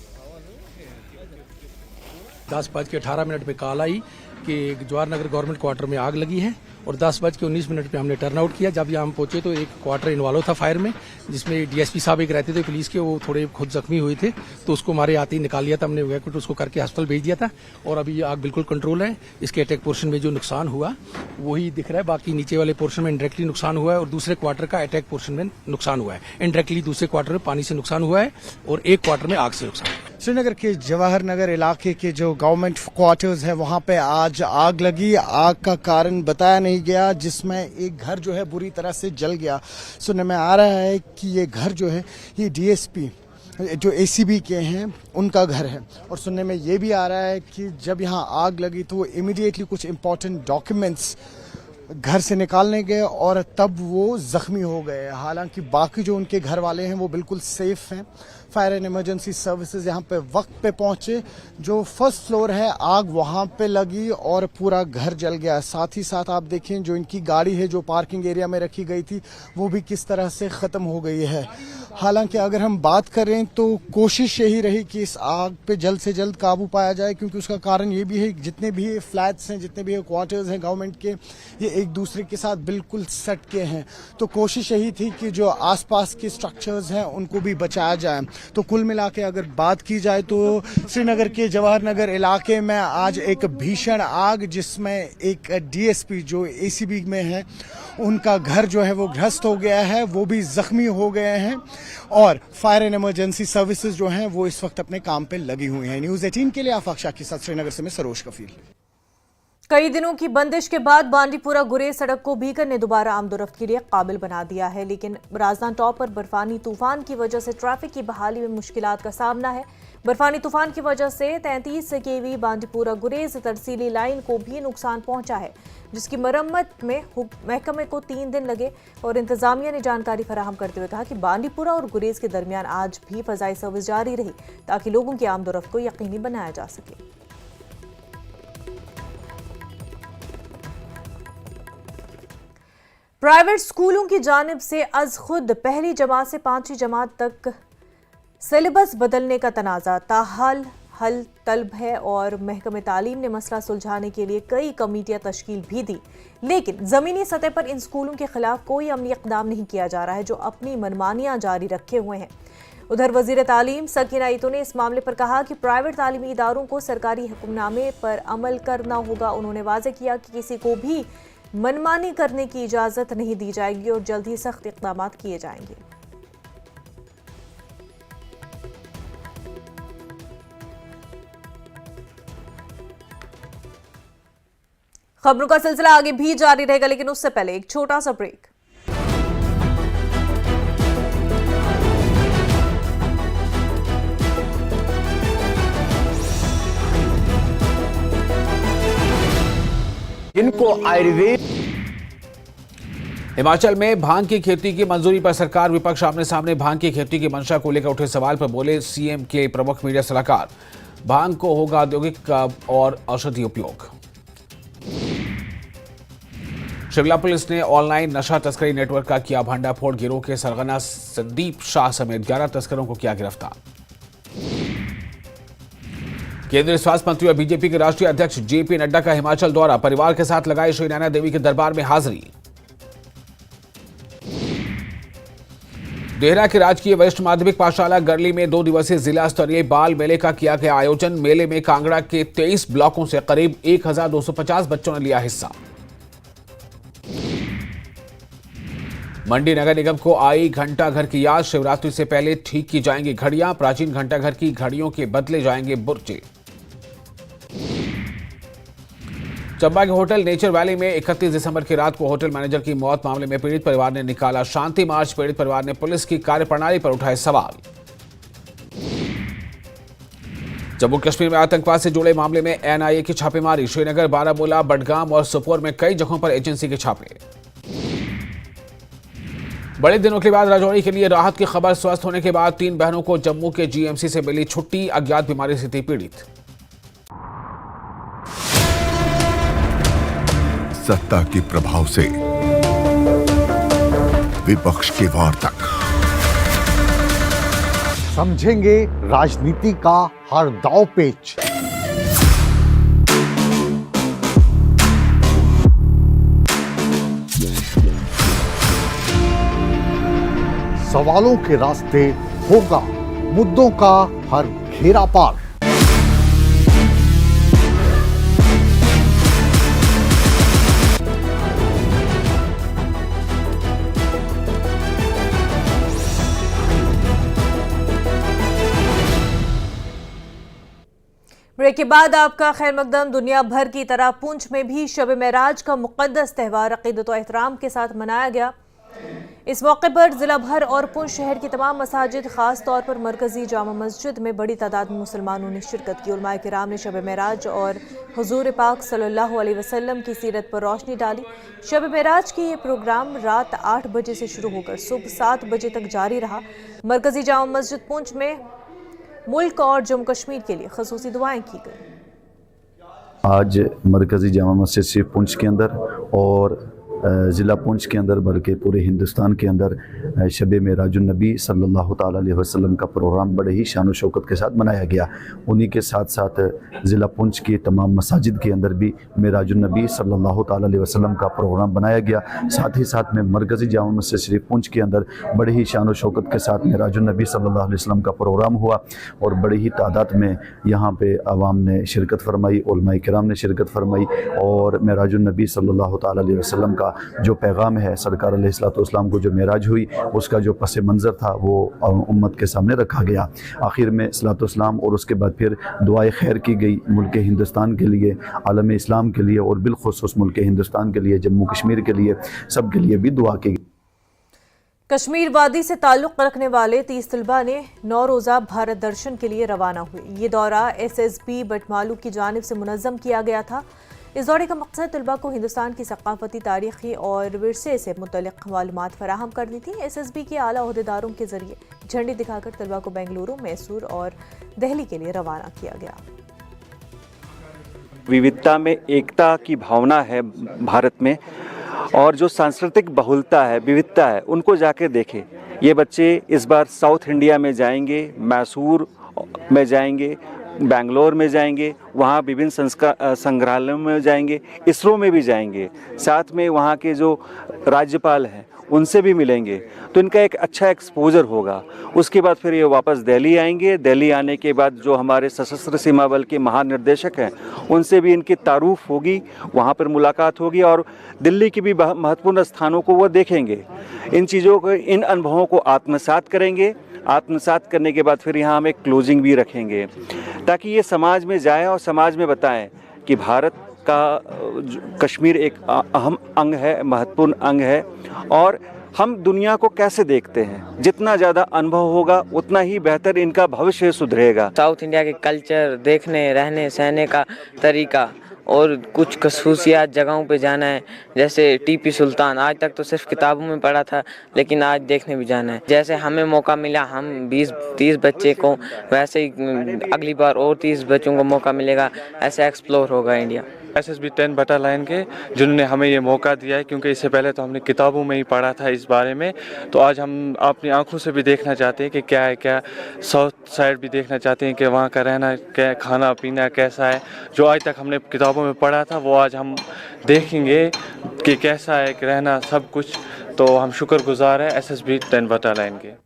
10:18 पे कॉल आई कि जवाहर नगर गवर्नमेंट क्वार्टर में आग लगी है और 10:19 पे हमने टर्न आउट किया। जब यहाँ हम पहुंचे तो एक क्वार्टर इन्वॉल्व था फायर में, जिसमें डीएसपी साहब एक रहते थे पुलिस के, वो थोड़े खुद जख्मी हुए थे, तो उसको हमारे आते ही निकाल लिया था हमने, वैकुट उसको करके अस्पताल भेज दिया था और अभी आग बिल्कुल कंट्रोल है। इसके अटैक पोर्शन में जो नुकसान हुआ वही दिख रहा है, बाकी नीचे वाले पोर्शन में इंडायरेक्टली नुकसान हुआ है और दूसरे क्वार्टर का अटैक पोर्शन में नुकसान हुआ है। इंडायरेक्टली दूसरे क्वार्टर में पानी से नुकसान हुआ है और एक क्वार्टर में आग से नुकसान। श्रीनगर के जवाहर नगर इलाके के जो गवर्नमेंट क्वार्टर्स है वहां पे आज आग लगी। आग का कारण बताया नहीं गया, जिसमें एक घर जो है बुरी तरह से जल गया। सुनने में आ रहा है कि ये घर जो है ये डीएसपी जो एसीबी के हैं उनका घर है और सुनने में ये भी आ रहा है कि जब यहाँ आग लगी तो वो इमीडिएटली कुछ इंपॉर्टेंट डॉक्यूमेंट्स घर से निकालने गए और तब वो जख्मी हो गए। हालांकि बाकी जो उनके घर वाले हैं वो बिल्कुल सेफ हैं। फायर एंड इमरजेंसी सर्विसेज यहाँ पे वक्त पे पहुंचे। जो फर्स्ट फ्लोर है आग वहां पे लगी और पूरा घर जल गया। साथ ही साथ आप देखें जो इनकी गाड़ी है जो पार्किंग एरिया में रखी गई थी वो भी किस तरह से खत्म हो गई है। हालांकि अगर हम बात करें तो कोशिश यही रही कि इस आग पे जल्द से जल्द काबू पाया जाए, क्योंकि उसका कारण ये भी है जितने भी फ्लैट्स हैं, जितने भी क्वार्टर्स हैं गवर्नमेंट के, ये एक दूसरे के साथ बिल्कुल सट के हैं। तो कोशिश यही थी कि जो आसपास के स्ट्रक्चर्स हैं उनको भी बचाया जाए। तो कुल मिला के अगर बात की जाए तो श्रीनगर के जवाहर नगर इलाके में आज एक भीषण आग, जिसमें एक डीएसपी जो एसीबी में है उनका घर जो है वो ध्वस्त हो गया है, वो भी जख्मी हो गए हैं और फायर एंड इमरजेंसी सर्विसेज जो हैं वो इस वक्त अपने काम पे लगी हुई हैं। न्यूज़ 18 के लिए आफाक शाह के साथ श्रीनगर से मैं सरोज कफील। कई दिनों की बंदिश के बाद बांडीपुरा गुरेज सड़क को भीकर ने दोबारा आमदोरफ्त के लिए काबिल बना दिया है, लेकिन राजदान टॉप पर बर्फानी तूफान की वजह से ट्रैफिक की बहाली में मुश्किलात का सामना है। बर्फानी तूफान की वजह से 33 केवी बांडीपुरा गुरेज तरसीली लाइन को भी नुकसान पहुंचा है, जिसकी मरम्मत में महकमे को 3 दिन लगे और इंतजामिया ने जानकारी फराहम करते हुए कहा कि बांडीपुरा और गुरेज के दरमियान आज भी फजाई सर्विस जारी रही ताकि लोगों की आमदोरफ्त को यकीनी बनाया जा सके। प्राइवेट स्कूलों की जानिब से अज खुद पहली जमात से 5वीं जमात तक सिलेबस बदलने का तनाज़ा ताहाल हल तलब है और महकमे तालीम ने मसला सुलझाने के लिए कई कमेटियां तश्कील भी दी, लेकिन ज़मीनी सतह पर इन स्कूलों के खिलाफ कोई अमली इक़दाम नहीं किया जा रहा है जो अपनी मनमानियां जारी रखे हुए हैं। उधर वज़ीर तालीम सकीना ईतो ने इस मामले पर कहा कि प्राइवेट तालीमी इदारों को सरकारी हुक्मनामे पर अमल करना होगा। उन्होंने वाज़ेह किया कि किसी को भी मनमानी करने की इजाजत नहीं दी जाएगी और जल्द ही सख्त इक़दाम किए जाएंगे। खबरों का सिलसिला आगे भी जारी रहेगा, लेकिन उससे पहले एक छोटा सा ब्रेक। इनको आयुर्वेद। हिमाचल में भांग की खेती की मंजूरी पर सरकार विपक्ष आमने सामने। भांग की खेती की मंशा को लेकर उठे सवाल पर बोले सीएम के प्रमुख मीडिया सलाहकार, भांग को होगा औद्योगिक और औषधि उपयोग। शिमला पुलिस ने ऑनलाइन नशा तस्करी नेटवर्क का किया भंडाफोड़। गिरोह के सरगना संदीप शाह समेत 11 तस्करों को किया गिरफ्तार। केंद्रीय स्वास्थ्य मंत्री और बीजेपी के राष्ट्रीय अध्यक्ष जेपी नड्डा का हिमाचल दौरा। परिवार के साथ लगाई श्री नैना देवी के दरबार में हाजिरी। देहरा के राजकीय वरिष्ठ माध्यमिक पाठशाला गरली में 2 दिवसीय जिला स्तरीय बाल मेले का किया गया आयोजन। मेले में कांगड़ा के 23 ब्लॉकों से करीब 1250 बच्चों ने लिया हिस्सा। मंडी नगर निगम को आई घंटा घर की याद। शिवरात्रि से पहले ठीक की जाएंगी घड़ियां। प्राचीन घंटा घर की घड़ियों के बदले जाएंगे बुर्जे। चंबा के होटल नेचर वैली में 31 दिसंबर की रात को होटल मैनेजर की मौत मामले में पीड़ित परिवार ने निकाला शांति मार्च। पीड़ित परिवार ने पुलिस की कार्यप्रणाली पर उठाए सवाल। जम्मू कश्मीर में आतंकवाद से जुड़े मामले में एनआईए की छापेमारी। श्रीनगर, बारामूला, बडगाम और सोपोर में कई जगहों पर एजेंसी के छापे। बड़े दिनों के बाद राजौरी के लिए राहत की खबर। स्वस्थ होने के बाद 3 बहनों को जम्मू के जीएमसी से मिली छुट्टी। अज्ञात बीमारी से थी पीड़ित। सत्ता के प्रभाव से विपक्ष के वार तक समझेंगे राजनीति का हर दांव पेच। सवालों के रास्ते होगा मुद्दों का हर घेरा पार। ब्रेक के बाद आपका खैर मकदम। दुनिया भर की तरह पुंछ में भी शब मेराज का मुक़द्दस त्यौहार अक़ीदत व एहतराम के साथ मनाया गया। इस मौके पर जिला भर और पुंछ शहर की तमाम मसाजिद, खास तौर पर मरकजी जामा मस्जिद में बड़ी तादाद में मुसलमानों ने शिरकत की। उलमाए किराम ने शब मेराज और हुजूर पाक सल्लल्लाहु अलैहि वसल्लम की सीरत पर रोशनी डाली। शब मेराज की ये प्रोग्राम रात 8 बजे से शुरू होकर सुबह 7 बजे तक जारी रहा। मरकजी जामा मस्जिद पुंछ में मुल्क और जम्मू कश्मीर के लिए खसूसी दुआएं की गई। आज मरकजी जामा मस्जिद से पुंछ के अंदर और ज़िला पुंछ के अंदर बल्कि पूरे हिंदुस्तान के अंदर शब मेराजुन नबी सल्लल्लाहु ताला अलैहि वसल्लम का प्रोग्राम बड़े ही शान व शौकत के साथ मनाया गया। उन्हीं के साथ साथ ज़िला पुंछ की तमाम मसाजिद के अंदर भी मेराजुन नबी सल्लल्लाहु ताला अलैहि वसल्लम का प्रोग्राम बनाया गया। साथ ही साथ में मरकज़ी जामा मस्जिद शरीफ पुंछ के अंदर बड़े ही शान व शौकत के साथ मेराजुन नबी सल्लल्लाहु अलैहि वसल्लम का प्रोग्राम हुआ और बड़ी ही तादाद में यहाँ पे आवाम ने शिरकत फरमाई, उलमाए किराम ने शिरकत फरमाई और मेराजुन नबी सल्लल्लाहु ताला अलैहि वसल्लम का जो पैगाम है, सरकार अलैहिस्सलाम को जो मेराज हुई उसका जो पस मंज़र था वो उम्मत के सामने रखा गया। आखिर में सलातो-सलाम और उसके बाद फिर दुआए खैर की गई मुल्क हिंदुस्तान के लिए, आलम इस्लाम के लिए और बिलखुसूस मुल्क हिंदुस्तान के लिए, जम्मू कश्मीर के लिए, सब के लिए भी दुआ की गई। कश्मीर वादी से ताल्लुक़ रखने वाले 30 तलबा ने 9 रोज़ा भारत दर्शन के लिए रवाना हुए। ये दौरा SSB बटमालू की जानिब से मुनज़्ज़म किया गया था। इस दौरे का मकसद तलबा को हिंदुस्तान की सकाफती, तारीखी और विरसे से मुतल्लिक़ मालूमात फराहम करनी थी। SSB के आला ओहदेदारों के जरिए झंडी दिखाकर तलबा को बेंगलुरु, मैसूर और दिल्ली के लिए रवाना किया गया। विविधता में एकता की भावना है भारत में और जो सांस्कृतिक बहुलता है, विविधता है, उनको जाके देखें। ये बच्चे इस बार साउथ इंडिया में जाएंगे, मैसूर में जाएंगे, बेंगलोर में जाएंगे, वहाँ विभिन्न संग्रहालयों में जाएंगे, इसरो में भी जाएंगे, साथ में वहाँ के जो राज्यपाल हैं उनसे भी मिलेंगे, तो इनका एक अच्छा एक्सपोजर होगा। उसके बाद फिर ये वापस दिल्ली आएंगे। दिल्ली आने के बाद जो हमारे सशस्त्र सीमा बल के महानिर्देशक हैं उनसे भी इनकी तारुफ होगी, वहाँ पर मुलाकात होगी और दिल्ली की भी महत्वपूर्ण स्थानों को वो देखेंगे। इन चीज़ों को, इन अनुभवों को आत्मसात करेंगे। आत्मसात करने के बाद फिर यहाँ हम एक क्लोजिंग भी रखेंगे ताकि ये समाज में जाए और समाज में बताएं कि भारत का कश्मीर एक अहम अंग है, महत्वपूर्ण अंग है और हम दुनिया को कैसे देखते हैं। जितना ज़्यादा अनुभव होगा उतना ही बेहतर इनका भविष्य सुधरेगा। साउथ इंडिया के कल्चर देखने, रहने सहने का तरीका और कुछ खसूसियात जगहों पे जाना है, जैसे टीपू सुल्तान। आज तक तो सिर्फ किताबों में पढ़ा था, लेकिन आज देखने भी जाना है। जैसे हमें मौका मिला, हम 20-30 बच्चे को, वैसे ही अगली बार और 30 बच्चों को मौका मिलेगा। ऐसे एक्सप्लोर होगा इंडिया। SSB 10 बटालियन के जिन्होंने हमें ये मौका दिया है, क्योंकि इससे पहले तो हमने किताबों में ही पढ़ा था इस बारे में, तो आज हम अपनी आंखों से भी देखना चाहते हैं कि क्या है, क्या साउथ साइड भी देखना चाहते हैं कि वहाँ का रहना, क्या खाना पीना कैसा है। जो आज तक हमने किताबों में पढ़ा था वो आज हम देखेंगे कि कैसा है कि रहना, सब कुछ। तो हम शुक्रगुजार हैं SSB 10 बटालियन के।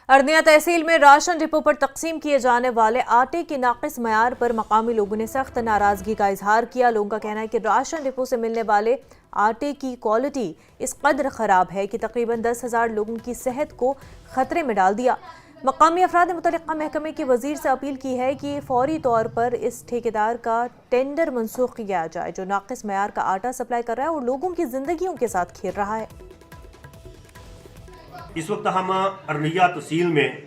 अरनिया तहसील में राशन डिपो पर तकसीम किए जाने वाले आटे के नाकिस मयार पर मकामी लोगों ने सख्त नाराजगी का इजहार किया। लोगों का कहना है कि राशन डिपो से मिलने वाले आटे की क्वालिटी इस कदर ख़राब है कि तकरीबन 10,000 लोगों की सेहत को खतरे में डाल दिया। मकामी अफराद ने मुतल्लिक़ा महकमे के वज़ीर से अपील की है कि फौरी तौर पर इस ठेकेदार का टेंडर मनसूख किया जाए जो नाकिस मयार का आटा सप्लाई कर रहा है और लोगों की जिंदगियों के साथ खेल रहा है। इस वक्त हम अरनिया तहसील में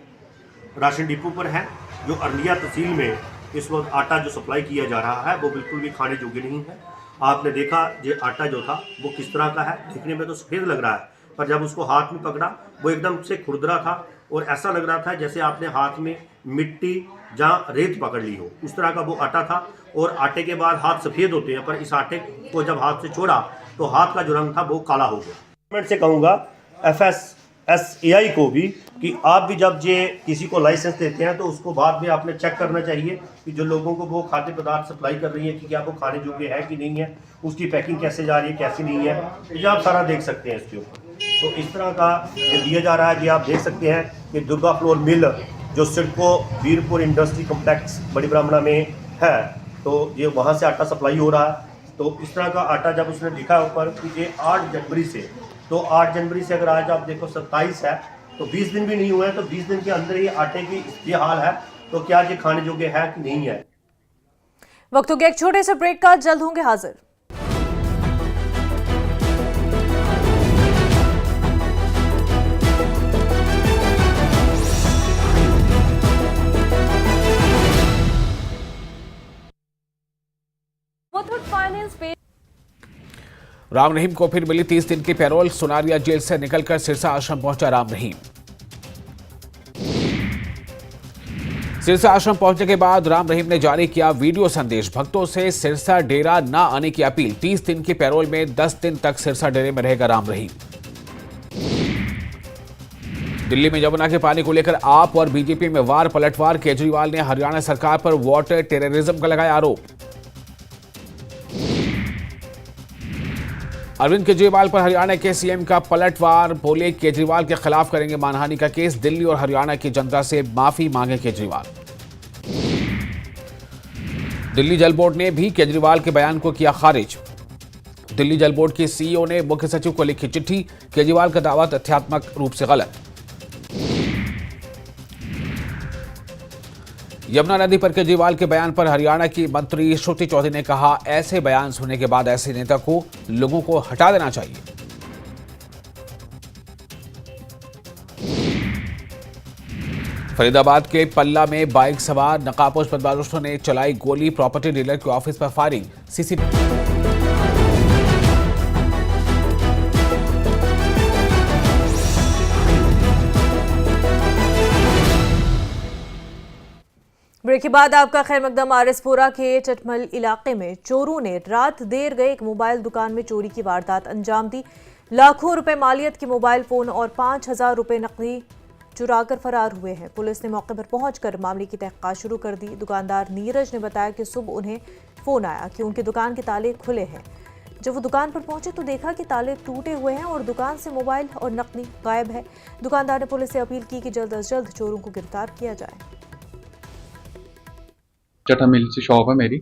राशन डिपो पर हैं। जो अरनिया तहसील में इस वक्त आटा जो सप्लाई किया जा रहा है वो बिल्कुल भी खाने योग्य नहीं है। आपने देखा ये आटा जो था वो किस तरह का है, देखने में तो सफ़ेद लग रहा है, पर जब उसको हाथ में पकड़ा वो एकदम से खुरदरा था और ऐसा लग रहा था जैसे आपने हाथ में मिट्टी या रेत पकड़ ली हो, उस तरह का वो आटा था। और आटे के बाद हाथ सफ़ेद होते हैं, पर इस आटे को जब हाथ से छोड़ा तो हाथ का जो रंग था वो काला हो गया। गवर्नमेंट से कहूँगा FSSAI को भी कि आप भी जब ये किसी को लाइसेंस देते हैं तो उसको बाद में आपने चेक करना चाहिए कि जो लोगों को वो खाद्य पदार्थ सप्लाई कर रही है कि क्या वो खाने योग्य है कि नहीं है, उसकी पैकिंग कैसे जा रही है कैसे नहीं है, ये आप सारा देख सकते हैं इसके ऊपर। तो इस तरह का ये दिया जा रहा है कि आप देख सकते हैं कि दुर्गा फ्लोर मिल जो सिडको वीरपुर इंडस्ट्री कम्प्लेक्स बड़ी ब्राह्मणा में है, तो ये वहाँ से आटा सप्लाई हो रहा है। तो इस तरह का आटा जब उसने लिखा ऊपर कि ये 8 जनवरी से, तो 8 जनवरी से अगर आज आप देखो 27 है तो 20 दिन भी नहीं हुए हैं, तो 20 दिन के अंदर ही आटे की ये हाल है, तो क्या ये खाने योग्य है कि नहीं है। वक्त हो गया एक छोटे से ब्रेक का, जल्द होंगे हाजिर। राम रहीम को फिर मिली 30 दिन की पैरोल। सुनारिया जेल से निकलकर सिरसा आश्रम पहुंचा राम रहीम। सिरसा आश्रम पहुंचने के बाद राम रहीम ने जारी किया वीडियो संदेश। भक्तों से सिरसा डेरा न आने की अपील। 30 दिन की पैरोल में 10 दिन तक सिरसा डेरे में रहेगा राम रहीम। दिल्ली में यमुना के पानी को लेकर आप और बीजेपी में वार पलटवार। केजरीवाल ने हरियाणा सरकार पर वाटर टेररिज्म का लगाया आरोप। अरविंद केजरीवाल पर हरियाणा के सीएम का पलटवार। बोले केजरीवाल के खिलाफ करेंगे मानहानि का केस। दिल्ली और हरियाणा की जनता से माफी मांगे केजरीवाल। दिल्ली जल बोर्ड ने भी केजरीवाल के बयान को किया खारिज। दिल्ली जल बोर्ड के सीईओ ने मुख्य सचिव को लिखी चिट्ठी। केजरीवाल का दावा तथ्यात्मक रूप से गलत। यमुना नदी पर केजरीवाल के बयान पर हरियाणा की मंत्री श्रुति चौधरी ने कहा, ऐसे बयान सुनने के बाद ऐसे नेता को लोगों को हटा देना चाहिए। फरीदाबाद के पल्ला में बाइक सवार नकाबपोश बदमाशों ने चलाई गोली। प्रॉपर्टी डीलर के ऑफिस पर फायरिंग। सीसीटीवी ब्रेक के बाद आपका खैर मकदम। आरएसपुरा के चटमल इलाके में चोरों ने रात देर गए एक मोबाइल दुकान में चोरी की वारदात अंजाम दी। लाखों रुपए मालियत के मोबाइल फोन और 5,000 रुपए नकदी चुराकर फरार हुए हैं। पुलिस ने मौके पर पहुंचकर मामले की तहकीकात शुरू कर दी। दुकानदार नीरज ने बताया कि सुबह उन्हें फोन आया कि उनकी दुकान के ताले खुले हैं। जब वो दुकान पर पहुंचे तो देखा कि ताले टूटे हुए हैं और दुकान से मोबाइल और नकदी गायब है। दुकानदार ने पुलिस से अपील की कि जल्द से जल्द चोरों को गिरफ्तार किया जाए। चटा मिल से शॉप है मेरी,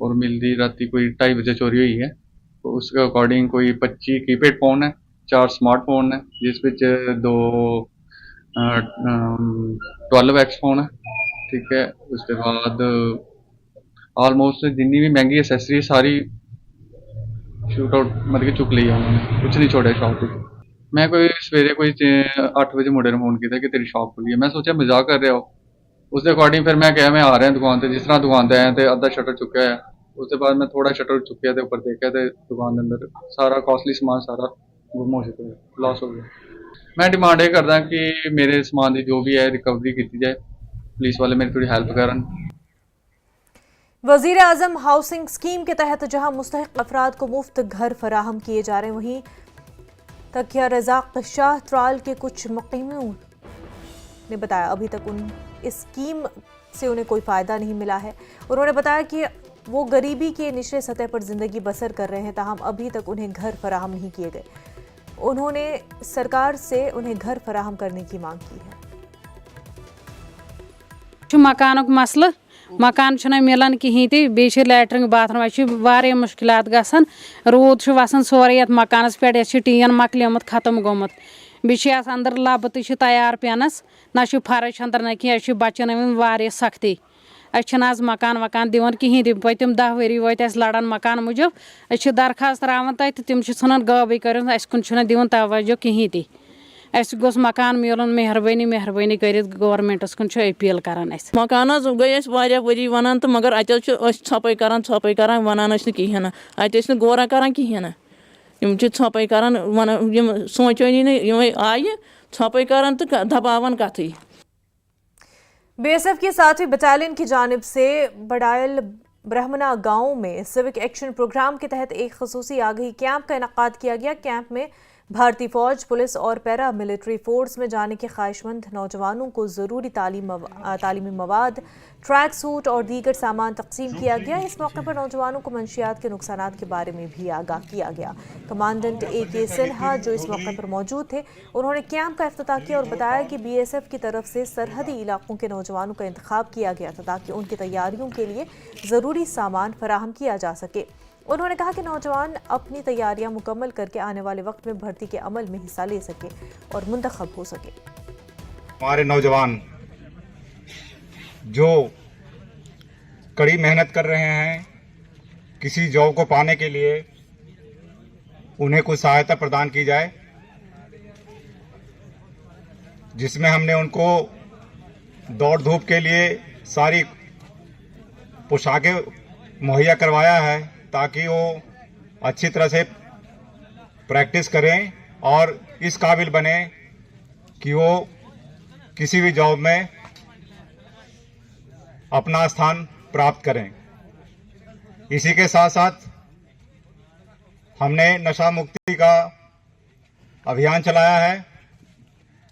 और मिल दी राती कोई 2:30 बजे चोरी हुई है। तो उसके अकॉर्डिंग कोई 25 कीपैड फोन है, 4 स्मार्टफोन है, जिस विच 2 12X फोन है। ठीक है, उसके बाद ऑलमोस्ट जितनी भी महंगी एसेसरी सारी शूट आउट मतलब कि चुक ली है उन्होंने, कुछ नहीं छोड़ा शॉप पे। मैं कोई सवेरे कोई 8 बजे मुंडे ने फोन किया कि तेरी शॉप खुली है। मैं सोचा मजाक कर रहे हो। उसके अकॉर्डिंग फिर मैं क्या मैं आ रहा है दुकान से, जिस तरह दुकान से आए थे अद्धा शटर चुका है। उसके बाद मैं थोड़ा शटर चुकिया थे ऊपर देखा थे दुकान के अंदर सारा कॉस्टली सामान सारा गुम हो चुका है, लॉस हो गया। मैं डिमांड ये करदा कि मेरे सामान की जो भी है रिकवरी की जाए, पुलिस वाले मेरी थोड़ी हेल्प करन। वजीर आजम हाउसिंग स्कीम के तहत जहां मुस्तहिक अफराद को मुफ्त घर फराहम किए जा रहे हैं, वहीं तकिया रज़ाक शाह त्राल के कुछ मुकीमों ने बताया अभी तक इस स्कीम से उन्हें कोई फ़ायदा नहीं मिला है। उन्होंने बताया कि वो गरीबी के निचले सतह पर ज़िंदगी बसर कर रहे हैं, ताहम अभी तक उन्हें घर फराहम नहीं किए गए। उन्होंने सरकार से उन्हें घर फराहम करने की मांग की है। मकानुक मसला मकान मिलान कहीं ते बेच लैट्रिन बाथरूम वारिया मुश्किलात गसान। रूद वसान सोरे यथ मकानस पे टीन मकलियमत खत्म गोमुत। बेस अंदर लब तो तैयार पेनस ना फर्श अंदर ना कह बचन वारिया सख्ती। आज मकान वकान दिवान कहीं ते पतम 10 वरी वत लड़ान मकान मूजब। दरखास्त तरावान तत तिम सान गाबे कर कुन दिवान तवज्जो कहीं ते। गोस मकान मिलन मेहरबानी मेहरबानी कर गवर्नमेंटस कुन अपील करान। मकान गई वरी वन तो मगर अत छपे करान वनान कहें अत गौरा करान कहें छपे करान वन सोचनी नहीं आये छपे करान तो दबावन कथी। बीएसएफ की 7वीं बटालियन की जानिब से बड़ायल ब्रह्मना गांव में सिविक एक्शन प्रोग्राम के तहत एक खसूसी आगाही कैंप का इनकाद किया गया। कैंप में भारतीय फौज, पुलिस और पैरा मिलिट्री फोर्स में जाने के ख्वाहिशमंद नौजवानों को ज़रूरी तालीमी मवाद, ट्रैक सूट और दीगर सामान तकसीम किया गया। इस मौके पर नौजवानों को मंशियात के नुकसानात के बारे में भी आगाह किया गया। कमांडेंट AK सिन्हा जो इस मौके पर मौजूद थे, उन्होंने कैंप का इफ्तिताह किया और बताया कि BSF की तरफ से सरहदी इलाकों के नौजवानों का इंतखाब किया गया था ताकि उनकी तैयारियों के लिए ज़रूरी सामान फराहम किया जा सके। उन्होंने कहा कि नौजवान अपनी तैयारियां मुकम्मल करके आने वाले वक्त में भर्ती के अमल में हिस्सा ले सके और मुंतखब हो सके। हमारे नौजवान जो कड़ी मेहनत कर रहे हैं किसी जॉब को पाने के लिए, उन्हें कुछ सहायता प्रदान की जाए, जिसमें हमने उनको दौड़ धूप के लिए सारी पोशाकें मुहैया करवाया है ताकि वो अच्छी तरह से प्रैक्टिस करें और इस काबिल बने कि वो किसी भी जॉब में अपना स्थान प्राप्त करें। इसी के साथ साथ हमने नशा मुक्ति का अभियान चलाया है।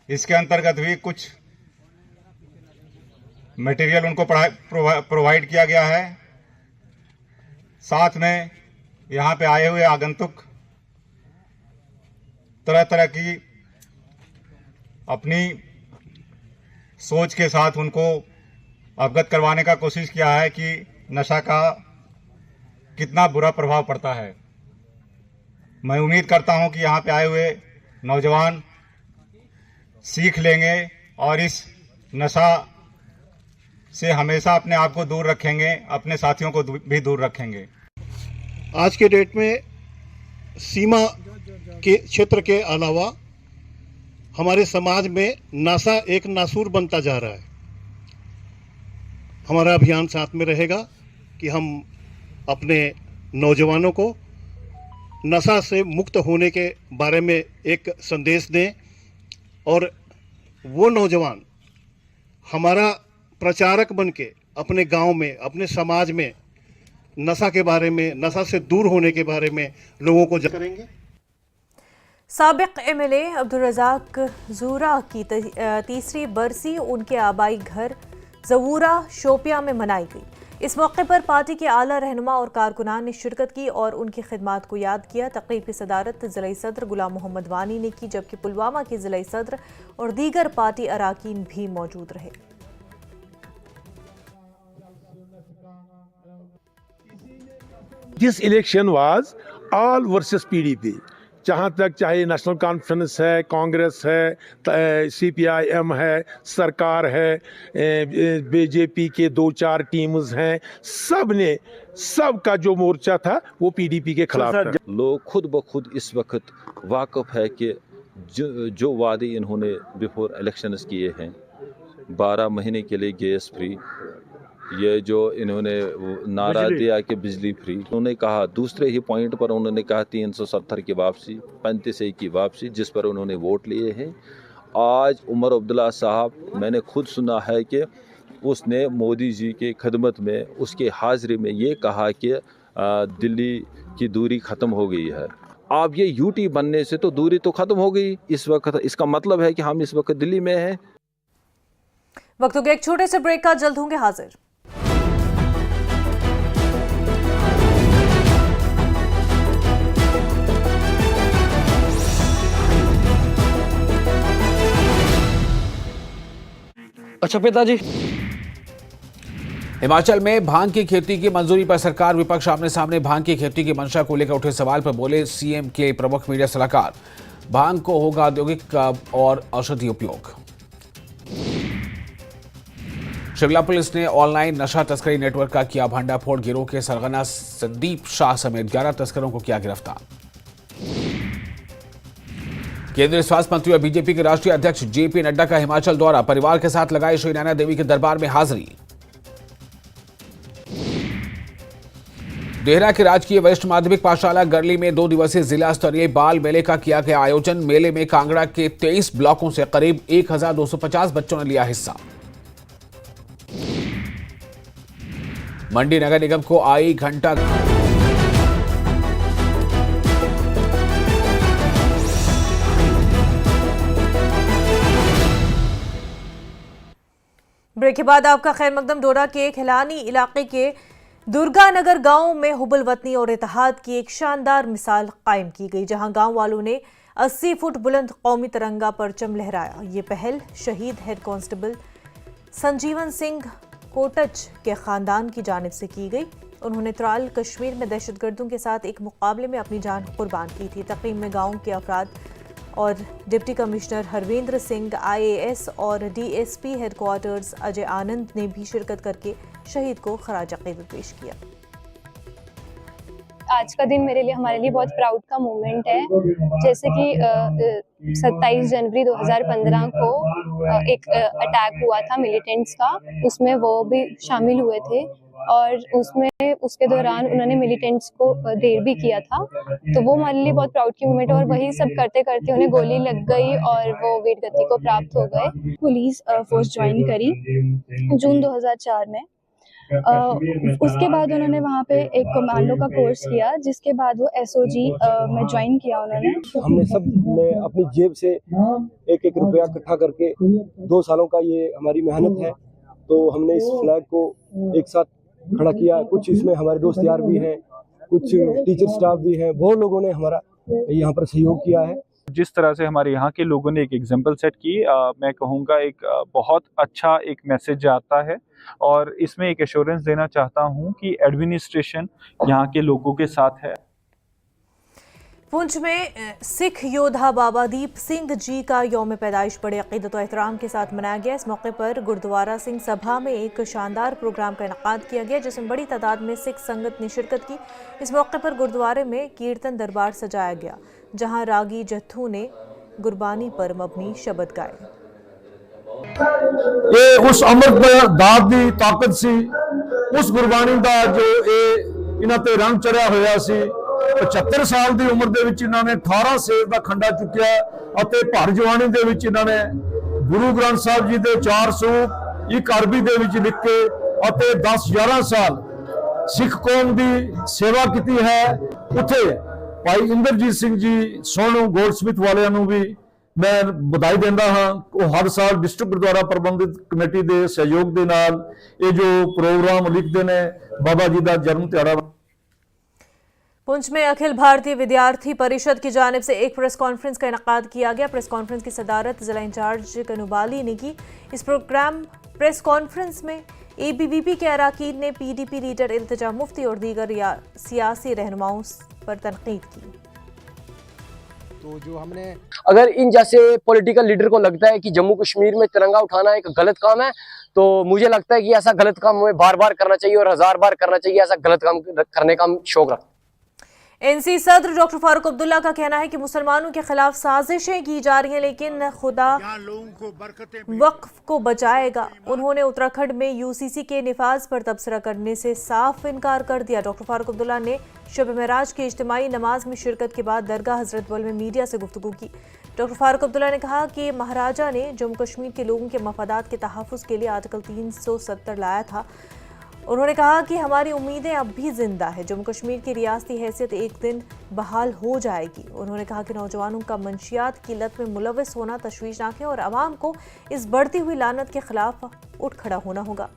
इसके अंतर्गत भी कुछ मटेरियल उनको प्रोवाइड किया गया है। साथ में यहाँ पे आए हुए आगंतुक तरह तरह की अपनी सोच के साथ उनको अवगत करवाने का कोशिश किया है कि नशा का कितना बुरा प्रभाव पड़ता है। मैं उम्मीद करता हूं कि यहाँ पे आए हुए नौजवान सीख लेंगे और इस नशा से हमेशा अपने आप को दूर रखेंगे, अपने साथियों को भी दूर रखेंगे। आज के डेट में सीमा के क्षेत्र के अलावा हमारे समाज में नशा एक नासूर बनता जा रहा है। हमारा अभियान साथ में रहेगा कि हम अपने नौजवानों को नशा से मुक्त होने के बारे में एक संदेश दें और वो नौजवान हमारा प्रचारक बनके अपने गांव में, अपने समाज में नशा के बारे में, नशा से दूर होने के बारे में लोगों को करेंगे। साबिक MLA अब्दुल रज़ाक ज़ूरा की तीसरी बरसी उनके आबाई घर ज़वूरा शोपिया में मनाई गई। इस मौके पर पार्टी के आला रहनुमा और कारकुनान ने शिरकत की और उनकी खिदमात को याद किया। तकरीब की सदारत ज़िला सदर गुलाम मोहम्मद वानी ने की, जबकि पुलवामा के ज़िला सदर और दीगर पार्टी अराकीन भी मौजूद रहे। This election was all versus PDP. जहाँ तक चाहे नेशनल कॉन्फ्रेंस है, कांग्रेस है, CPIM है, सरकार है, BJP के 2-4 टीम्स हैं, सबका जो मोर्चा था वो PDP के खिलाफ था। लोग खुद ब खुद इस वक्त वाकफ है कि जो वादे इन्होंने बिफोर इलेक्शंस किए हैं, 12 महीने के लिए गैस फ्री, ये जो इन्होंने नारा दिया कि बिजली फ्री, उन्होंने कहा दूसरे ही पॉइंट पर उन्होंने कहा 370 की वापसी, 35 की वापसी, जिस पर उन्होंने वोट लिए हैं। आज उमर अब्दुल्ला साहब, मैंने खुद सुना है कि उसने मोदी जी के खिदमत में, उसके हाजिरी में ये कहा कि दिल्ली की दूरी ख़त्म हो गई है। अब ये UT बनने से तो दूरी तो ख़त्म हो गई इस वक्त। इसका मतलब है कि हम इस वक्त दिल्ली में हैं। वक्त हो गया एक छोटे से ब्रेक का, जल्द होंगे हाजिर। अच्छा पिताजी, हिमाचल में भांग की खेती की मंजूरी पर सरकार विपक्ष आमने सामने। भांग की खेती की मंशा को लेकर उठे सवाल पर बोले CM के प्रमुख मीडिया सलाहकार, भांग को होगा औद्योगिक और औषधि उपयोग। शिमला पुलिस ने ऑनलाइन नशा तस्करी नेटवर्क का किया भंडाफोड़। गिरोह के सरगना संदीप शाह समेत 11 तस्करों को किया गिरफ्तार। केंद्रीय स्वास्थ्य मंत्री और बीजेपी के राष्ट्रीय अध्यक्ष JP नड्डा का हिमाचल दौरा। परिवार के साथ लगाई श्री नैना देवी के दरबार में हाजिरी। देहरा के राजकीय वरिष्ठ माध्यमिक पाठशाला गरली में 2 दिवसीय जिला स्तरीय बाल मेले का किया गया आयोजन। मेले में कांगड़ा के 23 ब्लॉकों से करीब 1250 बच्चों ने लिया हिस्सा। मंडी नगर निगम को आई घंटा ब्रेक के बाद आपका खैर मकदम। डोडा के खिलानी इलाके के दुर्गा नगर गांव में हुबल वतनी और इत्तेहाद की एक शानदार मिसाल कायम की गई, जहां गांव वालों ने 80 फुट बुलंद कौमी तिरंगा परचम लहराया। ये पहल शहीद हेड कांस्टेबल संजीवन सिंह कोटच के खानदान की जानिब से की गई। उन्होंने त्राल कश्मीर में दहशतगर्दों के साथ एक मुकाबले में अपनी जान कुर्बान की थी। तकरीब में गांव के अफराद और deputy commissioner Harvinder Singh, IAS और DSP हेडक्वार्टर्स अजय आनंद ने भी शिरकत करके शहीद को खराज अकीदत पेश किया। आज का दिन मेरे लिए, हमारे लिए बहुत प्राउड का मोमेंट है। जैसे कि 27 जनवरी 2015 को एक अटैक हुआ था मिलिटेंट्स का, उसमें वो भी शामिल हुए थे और उसके दौरान उन्होंने मिलिटेंट्स को देर भी किया था। तो वो हमारे लिए बहुत प्राउड की मोमेंट है और वही सब करते करते उन्हें गोली लग गई और वो वीर गति को प्राप्त हो गए। पुलिस फोर्स ज्वाइन करी जून 2004 में। उसके बाद उन्होंने वहाँ पे एक कमांडो का कोर्स किया, जिसके बाद वो SOG में ज्वाइन किया उन्होंने। हमने सब ने अपनी जेब से एक एक रुपया इकट्ठा करके 2 सालों का ये हमारी मेहनत है, तो हमने इस फ्लैग को एक साथ खड़ा किया। कुछ इसमें हमारे दोस्त यार भी हैं, कुछ टीचर स्टाफ भी हैं, बहुत लोगों ने हमारा यहाँ पर सहयोग किया है। जिस तरह से हमारे यहाँ के लोगों ने एक एग्जाम्पल सेट की, मैं कहूँगा एक बहुत अच्छा एक मैसेज आता है और इसमें एक एश्योरेंस देना चाहता हूँ कि एडमिनिस्ट्रेशन यहाँ के लोगों के साथ है। पुंछ में सिख योद्धा बाबा दीप सिंह जी का यौम पैदाइश बड़े अकीदत और एहतराम के साथ मनाया गया। इस मौके पर गुरुद्वारा सिंह सभा में एक शानदार प्रोग्राम का इनेकाद किया गया, जिसमें बड़ी तादाद में सिख संगत ने शिरकत की। इस मौके पर गुरुद्वारे में कीर्तन दरबार सजाया गया, जहां रागी जत्थू ने गुरबानी पर मबनी शब्द गाए। ये उस अमृत दात दी ताकत सी, उस गुरबानी दा जो इन्हां ते रंग चढ़िया होया सी। 75 साल ਦੀ ਉਮਰ ਦੇ ਵਿੱਚ ਇਹਨਾਂ ਨੇ 18 ਸੇਰ ਦਾ ਖੰਡਾ ਚੁੱਕਿਆ ਅਤੇ ਭਰ ਜਵਾਨੀ ਦੇ ਵਿੱਚ ਇਹਨਾਂ ਨੇ ਗੁਰੂ ਗ੍ਰੰਥ ਸਾਹਿਬ ਜੀ ਦੇ 4 ਸੂਪ ਇੱਕ ਅਰਬੀ ਦੇ ਵਿੱਚ ਲਿਖ ਕੇ ਅਤੇ 10-11 ਸਾਲ ਸਿੱਖ ਕੌਮ ਦੀ ਸੇਵਾ ਕੀਤੀ ਹੈ। ਉੱਥੇ ਭਾਈ ਇੰਦਰਜੀਤ ਸਿੰਘ ਜੀ ਸੋਨੂ ਗੋਲਡਸਮਿਥ ਵਾਲਿਆਂ ਨੂੰ ਵੀ ਮੈਂ ਵਧਾਈ ਦਿੰਦਾ ਹਾਂ। ਉਹ ਹਰ ਸਾਲ ਡਿਸਟ੍ਰਿਕਟ ਗੁਰਦੁਆਰਾ ਪ੍ਰਬੰਧਕ ਕਮੇਟੀ ਦੇ ਸਹਿਯੋਗ ਦੇ ਨਾਲ ਇਹ ਜੋ ਪ੍ਰੋਗਰਾਮ ਲਿਖਦੇ ਨੇ ਬਾਬਾ ਜੀ ਦਾ ਜਨਮ ਦਿਹਾੜਾ। पुंछ में अखिल भारतीय विद्यार्थी परिषद की जानिब से एक प्रेस कॉन्फ्रेंस का इनेकाद किया गया। प्रेस कॉन्फ्रेंस की सदारत जिला इंचार्ज कनुबाली ने की। इस प्रेस कॉन्फ्रेंस में ABVP के अरकान ने PDP लीडर इल्तिजा मुफ्ती और दीगर सियासी रहनुमाओं पर तनकीद की। तो जो हमने अगर इन जैसे पॉलिटिकल लीडर को लगता है कि जम्मू कश्मीर में तिरंगा उठाना एक गलत काम है, तो मुझे लगता है कि ऐसा गलत काम हमें बार बार करना चाहिए और 1000 बार करना चाहिए। ऐसा गलत काम करने का हम शौक रखते हैं। NC सदर डॉक्टर फारूक अब्दुल्ला का कहना है कि मुसलमानों के खिलाफ साजिशें की जा रही हैं, लेकिन खुदा वक्फ को बचाएगा। उन्होंने उत्तराखंड में UCC के निफाज पर तबसरा करने से साफ इनकार कर दिया। डॉक्टर फारूक अब्दुल्ला ने शब मेराज की इज्तिमाई नमाज में शिरकत के बाद दरगाह हजरत बल में मीडिया से गुफ्तगू की। डॉक्टर फारूक अब्दुल्ला ने कहा कि महाराजा ने जम्मू कश्मीर के लोगों के मफादात के तहफ़्फ़ुज़ के लिए आर्टिकल 370 लाया था। उन्होंने कहा कि हमारी उम्मीदें अब भी जिंदा है। जम्मू कश्मीर की रियासती हैसियत एक दिन बहाल हो जाएगी। उन्होंने कहा कि नौजवानों का मंशियात की लत में मुलविस होना तशवीशनाक है और आवाम को इस बढ़ती हुई लानत के खिलाफ उठ खड़ा होना होगा।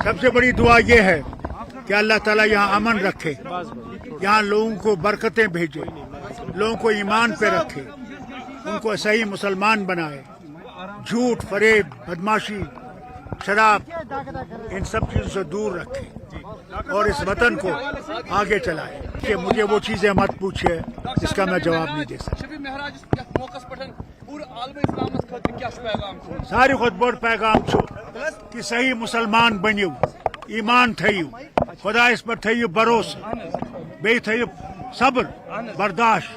सबसे बड़ी दुआ ये है कि अल्लाह ताला यहाँ अमन रखे, यहाँ लोगों को बरकतें भेजे, लोगों को ईमान पे रखे, उनको सही मुसलमान बनाए, झूठ, फरेब, बदमाशी, शराब, इन सब चीजों से दूर रखे और इस वतन को आगे चलाए। कि मुझे वो चीजें मत पूछिए जिसका मैं जवाब नहीं दे सकता। सारी खुद बोर्ड पैगाम छो कि सही मुसलमान बनियो, ईमान थयु, खुदा इस पर थयु भरोसा, बे थयु सब्र, बर्दाश्त,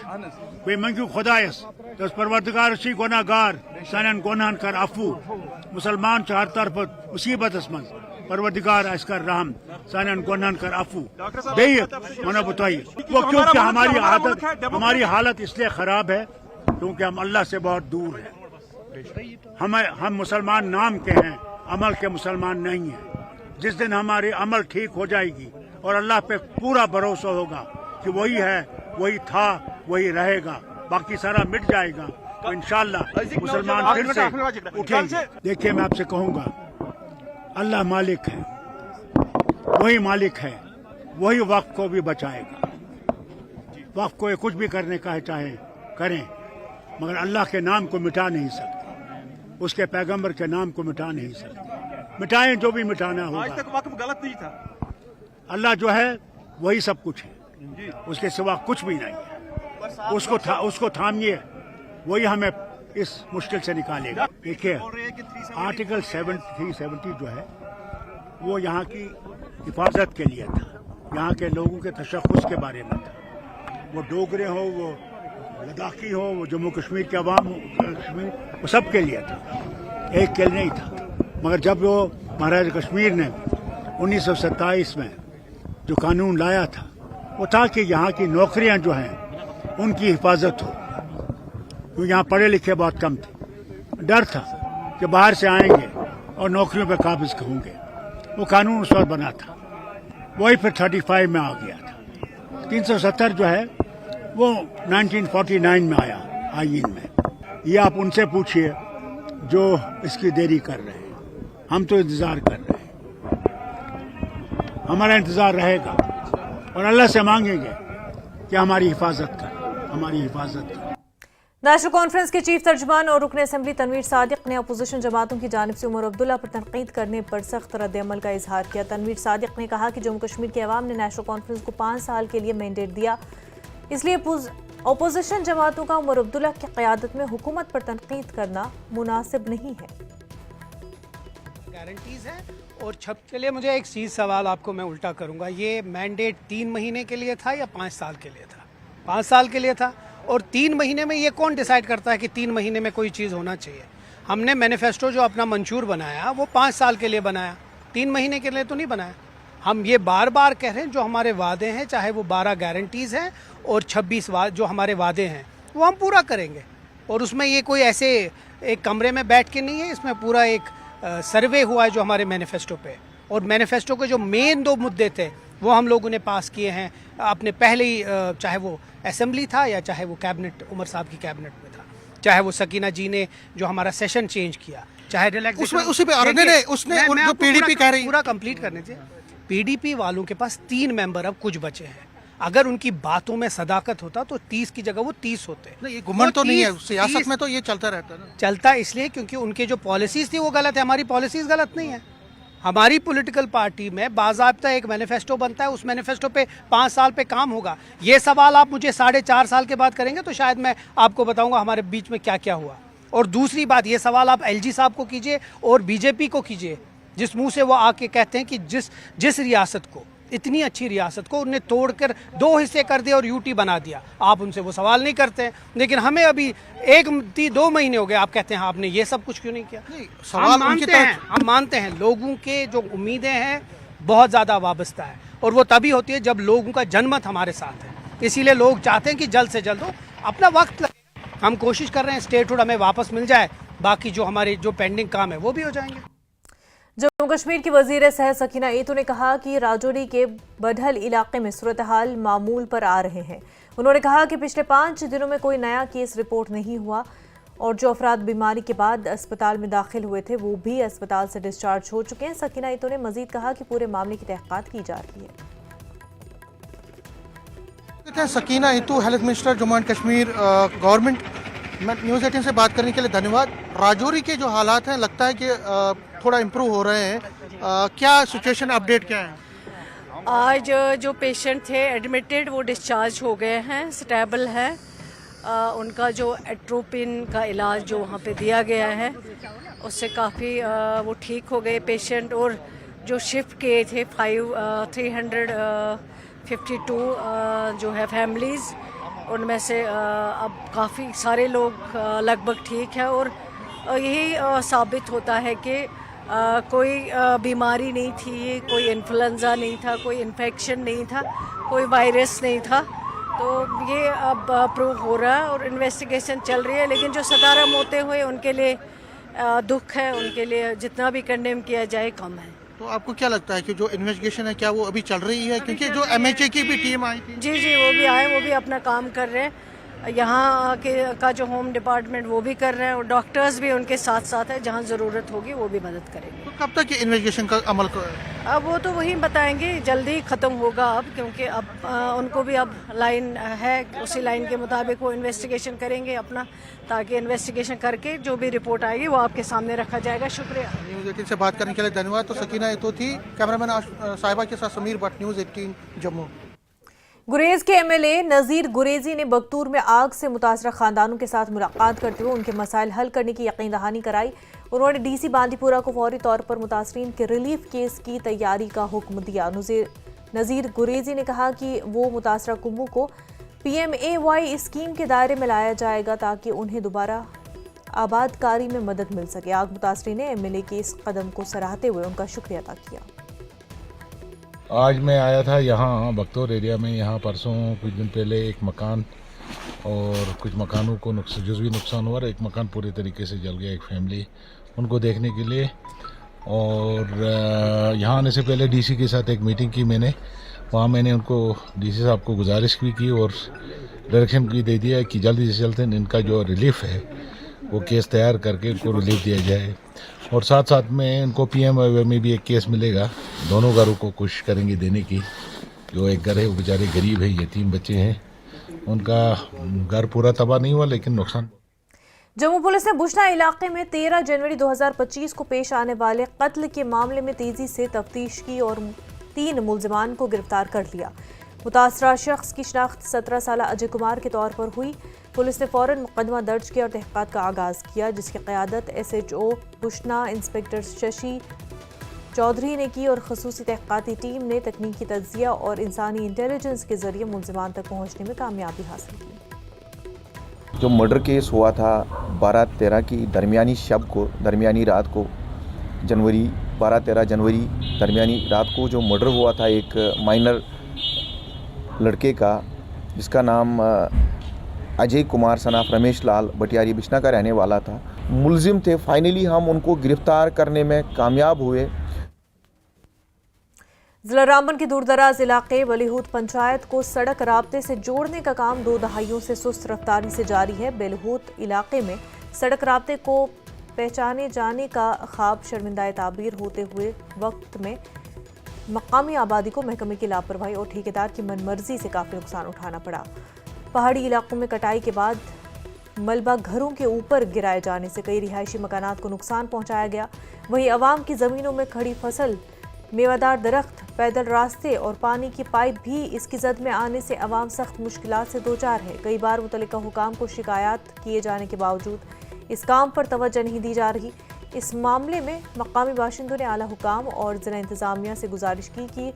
बे मंगू खुदायस तो परवरदिगार सी गुनाहगार सानन गुनाहन कर अफू। मुसलमान चार तरफ मुसीबत मं परवरदिगार इसकर रहम सानन गुनाहन कर अफू बे मना बताइए वो, क्योंकि हमारी हालत इसलिए खराब है क्योंकि हम अल्लाह से बहुत दूर हैं। हम मुसलमान नाम के हैं, अमल के मुसलमान नहीं हैं। जिस दिन हमारी अमल ठीक हो जाएगी और अल्लाह पे पूरा भरोसा होगा कि वही है, वही था, वही रहेगा, बाकी सारा मिट जाएगा, तो इंशाअल्लाह मुसलमान फिर से उठेंगे। देखिए, मैं आपसे कहूँगा, अल्लाह मालिक है, वही मालिक है, वही वक्त को भी बचाएगा। वक्त को कुछ भी करने का है चाहे करें, मगर अल्लाह के नाम को मिटा नहीं सकते, उसके पैगंबर के नाम को मिटा नहीं सकते। मिटाएं जो भी मिटाना होगा। आज तक वक्त गलत नहीं था। अल्लाह जो है वही सब कुछ है, उसके सिवा कुछ भी नहीं है। उसको थामिए, वही हमें इस मुश्किल से निकालेगा। देखिए, आर्टिकल 73-70 जो है वो यहाँ की हिफाजत के लिए था, यहाँ के लोगों के तशख़्ख़ुस के बारे में था। वो डोगरे हो, वो लद्दाखी हो, वो जम्मू कश्मीर के अवाम कश्मीर, वो सब के लिए था, एक के लिए नहीं था। मगर जब वो महाराजा कश्मीर ने 1927 में जो कानून लाया था, वो था कि यहाँ की नौकरियाँ जो हैं उनकी हिफाजत हो, क्योंकि यहाँ पढ़े लिखे बहुत कम थे। डर था कि बाहर से आएंगे और नौकरियों पर काबिज होंगे। वो कानून उस वक्त बना था, वही फिर 35 में आ गया था। 370 जो है वो 1949 में आया आईन में। ये आप उनसे पूछिए जो इसकी देरी कर रहे हैं। हम तो इंतज़ार कर रहे हैं, हमारा इंतज़ार रहेगा और अल्लाह से मांगेंगे कि हमारी हिफाजत कर, हमारी हिफाजत कर। नेशनल कॉन्फ्रेंस के चीफ तर्जुमान और रुकन असम्बली तनवीर सादिक ने अपोजिशन जमातों की जानिब से उमर अब्दुल्ला पर तनकीद करने पर सख्त रद्द-ए-अमल का इजहार किया। तनवीर सादिक ने कहा कि जम्मू कश्मीर के अवाम ने नेशनल कॉन्फ्रेंस को 5 साल के लिए मैंडेट दिया, इसलिए अपोजिशन जमातों का उमर अब्दुल्ला की क़यादत में हुकूमत पर तनकीद करना मुनासिब नहीं है। गारंटीज है और छप के लिए मुझे एक चीज़ सवाल आपको मैं उल्टा करूंगा, ये मैंडेट 3 महीने के लिए था या 5 साल के लिए था? 5 साल के लिए था। और 3 महीने में ये कौन डिसाइड करता है कि 3 महीने में कोई चीज़ होना चाहिए? हमने मैनिफेस्टो जो अपना मंशूर बनाया वो 5 साल के लिए बनाया, 3 महीने के लिए तो नहीं बनाया। हम ये बार बार कह रहे हैं जो हमारे वादे हैं, चाहे वो 12 गारंटीज़ हैं और 26 जो हमारे वादे हैं, वो हम पूरा करेंगे। और उसमें ये कोई ऐसे एक कमरे में बैठ के नहीं है, इसमें पूरा एक सर्वे हुआ है जो हमारे मैनिफेस्टो पे, और मैनिफेस्टो के जो मेन 2 मुद्दे थे वो हम लोगों ने पास किए हैं अपने पहले ही, चाहे वो असेंबली था या चाहे वो कैबिनेट, उमर साहब की कैबिनेट में था, चाहे वो सकीना जी ने जो हमारा सेशन चेंज किया, चाहे रिलैक्सेशन उसी पे उसने जो पीडीपी कह रही है, पूरा कंप्लीट करने से पीडीपी वालों के पास 3 मेंबर अब कुछ बचे हैं। अगर उनकी बातों में सदाकत होता तो 30 की जगह वो 30 होते। नहीं, ये घुमंड तो नहीं है, सियासत में तो ये चलता रहता है ना। चलता इसलिए क्योंकि उनके जो पॉलिसीज थी वो गलत है, हमारी पॉलिसीज गलत नहीं है। हमारी पॉलिटिकल पार्टी में बाज़ाब्ता एक मैनिफेस्टो बनता है, उस मैनिफेस्टो पे 5 साल पे काम होगा। ये सवाल आप मुझे 4.5 साल के बाद करेंगे तो शायद मैं आपको बताऊंगा हमारे बीच में क्या क्या हुआ। और दूसरी बात, ये सवाल आप एलजी साहब को कीजिए और बीजेपी को कीजिए, जिस मुंह से वो आके कहते हैं कि जिस रियासत को, इतनी अच्छी रियासत को उन्हें तोड़कर 2 हिस्से कर दिया और यूटी बना दिया। आप उनसे वो सवाल नहीं करते, लेकिन हमें अभी 1-2 महीने हो गए, आप कहते हैं आपने ये सब कुछ क्यों नहीं किया? सवाल हम मानते हैं लोगों के जो उम्मीदें हैं बहुत ज़्यादा वाबस्ता है, और वो तभी होती है जब लोगों का जनमत हमारे साथ है। इसीलिए लोग चाहते हैं कि जल्द से जल्द हो, अपना वक्त लगेगा। हम कोशिश कर रहे हैं स्टेटहुड हमें वापस मिल जाए, बाकी जो हमारे जो पेंडिंग काम है वो भी हो जाएंगे। जम्मू कश्मीर की वज़ीर सेहत सकीना ईतो ने कहा कि राजौरी के बढल इलाके में सूरत हाल मामूल पर आ रहे हैं। उन्होंने कहा कि पिछले 5 दिनों में कोई नया केस रिपोर्ट नहीं हुआ और जो अफराद बीमारी के बाद अस्पताल में दाखिल हुए थे वो भी अस्पताल से डिस्चार्ज हो चुके हैं। सकीना ईतो ने मजीद कहा कि पूरे मामले की तहकीकात की जा रही है। Sakina ईतो, health minister Jammu and Kashmir government, मैं न्यूज़ 18 से बात करने के लिए धन्यवाद। राजौरी के जो हालात हैं लगता है कि थोड़ा इम्प्रूव हो रहे हैं, क्या सिचुएशन अपडेट क्या है? आज जो पेशेंट थे एडमिटेड वो डिस्चार्ज हो गए हैं, स्टेबल है। उनका जो एट्रोपिन का इलाज जो वहाँ पे दिया गया है उससे काफ़ी वो ठीक हो गए पेशेंट। और जो शिफ्ट किए थे 352 जो है फैमिलीज़, उनमें से अब काफ़ी सारे लोग लगभग ठीक है। और यही साबित होता है कि कोई बीमारी नहीं थी, कोई इन्फ्लुएंजा नहीं था, कोई इन्फेक्शन नहीं था, कोई वायरस नहीं था। तो ये अब प्रूव हो रहा है और इन्वेस्टिगेशन चल रही है। लेकिन जो 17 मौतें हुए उनके लिए दुख है, उनके लिए जितना भी कंडेम किया जाए कम है। तो आपको क्या लगता है कि जो इन्वेस्टिगेशन है क्या वो अभी चल रही है, क्योंकि जो MHA की भी टीम आई थी? जी वो भी आए, वो भी अपना काम कर रहे हैं। यहाँ के का जो होम डिपार्टमेंट वो भी कर रहे हैं और डॉक्टर्स भी उनके साथ साथ है, जहाँ ज़रूरत होगी वो भी मदद करेंगे। तो कब तक ये इन्वेस्टिगेशन का अमल अब वो तो वही बताएंगे, जल्दी ख़त्म होगा अब, क्योंकि अब उनको भी अब लाइन है, उसी लाइन के मुताबिक वो इन्वेस्टिगेशन करेंगे अपना, ताकि इन्वेस्टिगेशन करके जो भी रिपोर्ट आएगी वो आपके सामने रखा जाएगा। शुक्रिया। न्यूज़ 18 से बात करने के लिए धन्यवाद। तो सकीना ये तो थी, कैमरामैन साहिबा के साथ समीर भट्ट, न्यूज़ 18 जम्मू। गुरेज के MLA नज़ीर गुरेजी ने बगतूर में आग से मुतासरा खानदानों के साथ मुलाकात करते हुए उनके मसाइल हल करने की यकीन दहानी कराई। उन्होंने DC बांदीपुरा को फौरी तौर पर मुतासरीन के रिलीफ केस की तैयारी का हुक्म दिया। नज़ीर गुरेजी ने कहा कि वो मुतासरा कुंबों को PMAY स्कीम के दायरे में लाया जाएगा ताकि उन्हें दोबारा आबादकारी में मदद मिल सके। आग मुतासरीन ने MLA के इस कदम को सराहते हुए उनका शुक्रिया अदा किया। आज मैं आया था यहाँ बगतौर एरिया में, यहाँ परसों कुछ दिन पहले एक मकान और कुछ मकानों को जुज़वी नुकसान हुआ, एक मकान पूरे तरीके से जल गया, एक फैमिली, उनको देखने के लिए। और यहाँ आने से पहले DC के साथ एक मीटिंग की मैंने, वहाँ मैंने उनको DC साहब को गुजारिश भी की और डायरेक्शन भी दे दिया कि जल्दी से जल्द इनका जो रिलीफ है वो केस तैयार करके उनको रिलीफ दिया जाए। और साथ साथ में उनको PMAY में भी एक केस मिलेगा, दोनों घरों को कोशिश करेंगे देने की। जो एक घर है वो बेचारे गरीब है, यतीम बच्चे हैं, उनका घर पूरा तबाह नहीं हुआ लेकिन नुकसान। जम्मू पुलिस ने बुशना इलाके में 13 जनवरी 2025 को पेश आने वाले कत्ल के मामले में तेजी से तफ्तीश की और 3 मुल्जिमान को गिरफ्तार कर लिया। मुतासरा शख्स की शनाख्त 17 साल अजय कुमार के तौर पर हुई। पुलिस ने फौरन मुकदमा दर्ज किया और तहक़ीक़ात का आगाज़ किया, जिसकी क़यादत SHO बुशना इंस्पेक्टर शशि चौधरी ने की और खसूसी तहक़ीक़ाती टीम ने तकनीकी तज्ज़िया और इंसानी इंटेलिजेंस के ज़रिए मुल्ज़िमान तक पहुँचने में कामयाबी हासिल की। जो मर्डर केस हुआ था 12-13 की दरमियानी रात को 12-13 जनवरी दरमियानी रात को जो मर्डर हुआ था एक माइनर लड़के का, जिसका नाम अजय कुमार सनाफ रमेश लाल बटियारी बिश्ना का रहने वाला था, मुलजिम थे। फाइनली हम उनको गिरफ्तार करने में कामयाब हुए। जिला रामबन के दूरदराज इलाके बलिहूद पंचायत को सड़क राब्ते से जोड़ने का काम 2 दहाइयों से सुस्त रफ्तारी से जारी है। बलिहूद इलाके में सड़क राब्ते को पहचाने जाने का ख्वाब शर्मिंदा ताबीर होते हुए वक्त में मकामी आबादी को महकमे की लापरवाही और ठेकेदार की मनमर्जी से काफ़ी नुकसान उठाना पड़ा। पहाड़ी इलाकों में कटाई के बाद मलबा घरों के ऊपर गिराए जाने से कई रिहायशी मकानात को नुकसान पहुंचाया गया। वहीं अवाम की ज़मीनों में खड़ी फसल, मेवादार दरख्त, पैदल रास्ते और पानी की पाइप भी इसकी जद में आने से अवाम सख्त मुश्किलात से दो चार है। कई बार मुतल्लिका हुकाम को शिकायत किए जाने के बावजूद इस काम पर तवज्जो नहीं दी जा रही। इस मामले में मकामी बाशिंदों ने आला हुकाम और ज़िला इंतज़ामिया से गुजारिश की कि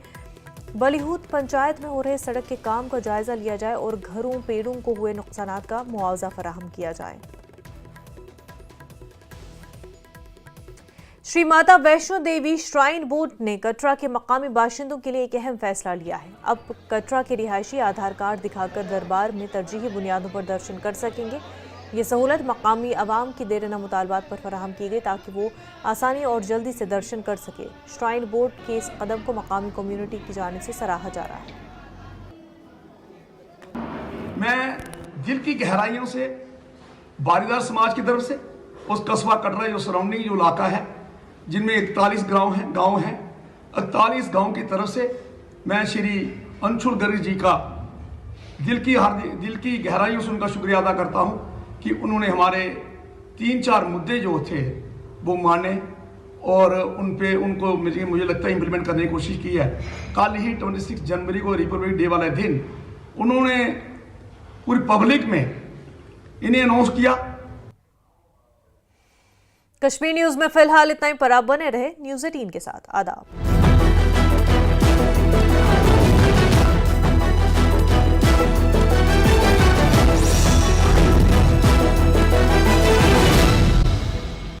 बलिहूद पंचायत में हो रहे सड़क के काम का जायज़ा लिया जाए और घरों पेड़ों को हुए नुकसानात का मुआवजा फराहम किया जाए। श्री माता वैष्णो देवी श्राइन बोर्ड ने कटरा के मकामी बाशिंदों के लिए एक अहम फैसला लिया है। अब कटरा के रिहायशी आधार कार्ड दिखाकर दरबार में तरजीही बुनियादों पर दर्शन कर सकेंगे। ये सहूलत मकामी आवाम की देरना मुतालबात पर फराहम की गई ताकि वो आसानी और जल्दी से दर्शन कर सके। श्राइन बोर्ड के इस कदम को मकामी कम्युनिटी की जानिब से सराहा जा रहा है। मैं दिल की गहराइयों से बारीदार समाज की तरफ से उस कस्बा कटरा जो सराउंडिंग जो इलाका है जिनमें 41 गांव हैं 41 गांव की तरफ से मैं श्री अंशुल गर्ग जी का दिल की गहराइयों से उनका शुक्रिया अदा करता हूं कि उन्होंने हमारे 3-4 मुद्दे जो थे वो माने और उनको मुझे लगता है इम्प्लीमेंट करने की कोशिश की है। कल ही 26 जनवरी को रिपब्लिक डे वाले दिन उन्होंने पूरी पब्लिक में इन्हें अनाउंस किया। कश्मीर न्यूज में फिलहाल इतना ही, पर आप बने रहे न्यूज़ 18 के साथ। आदाब।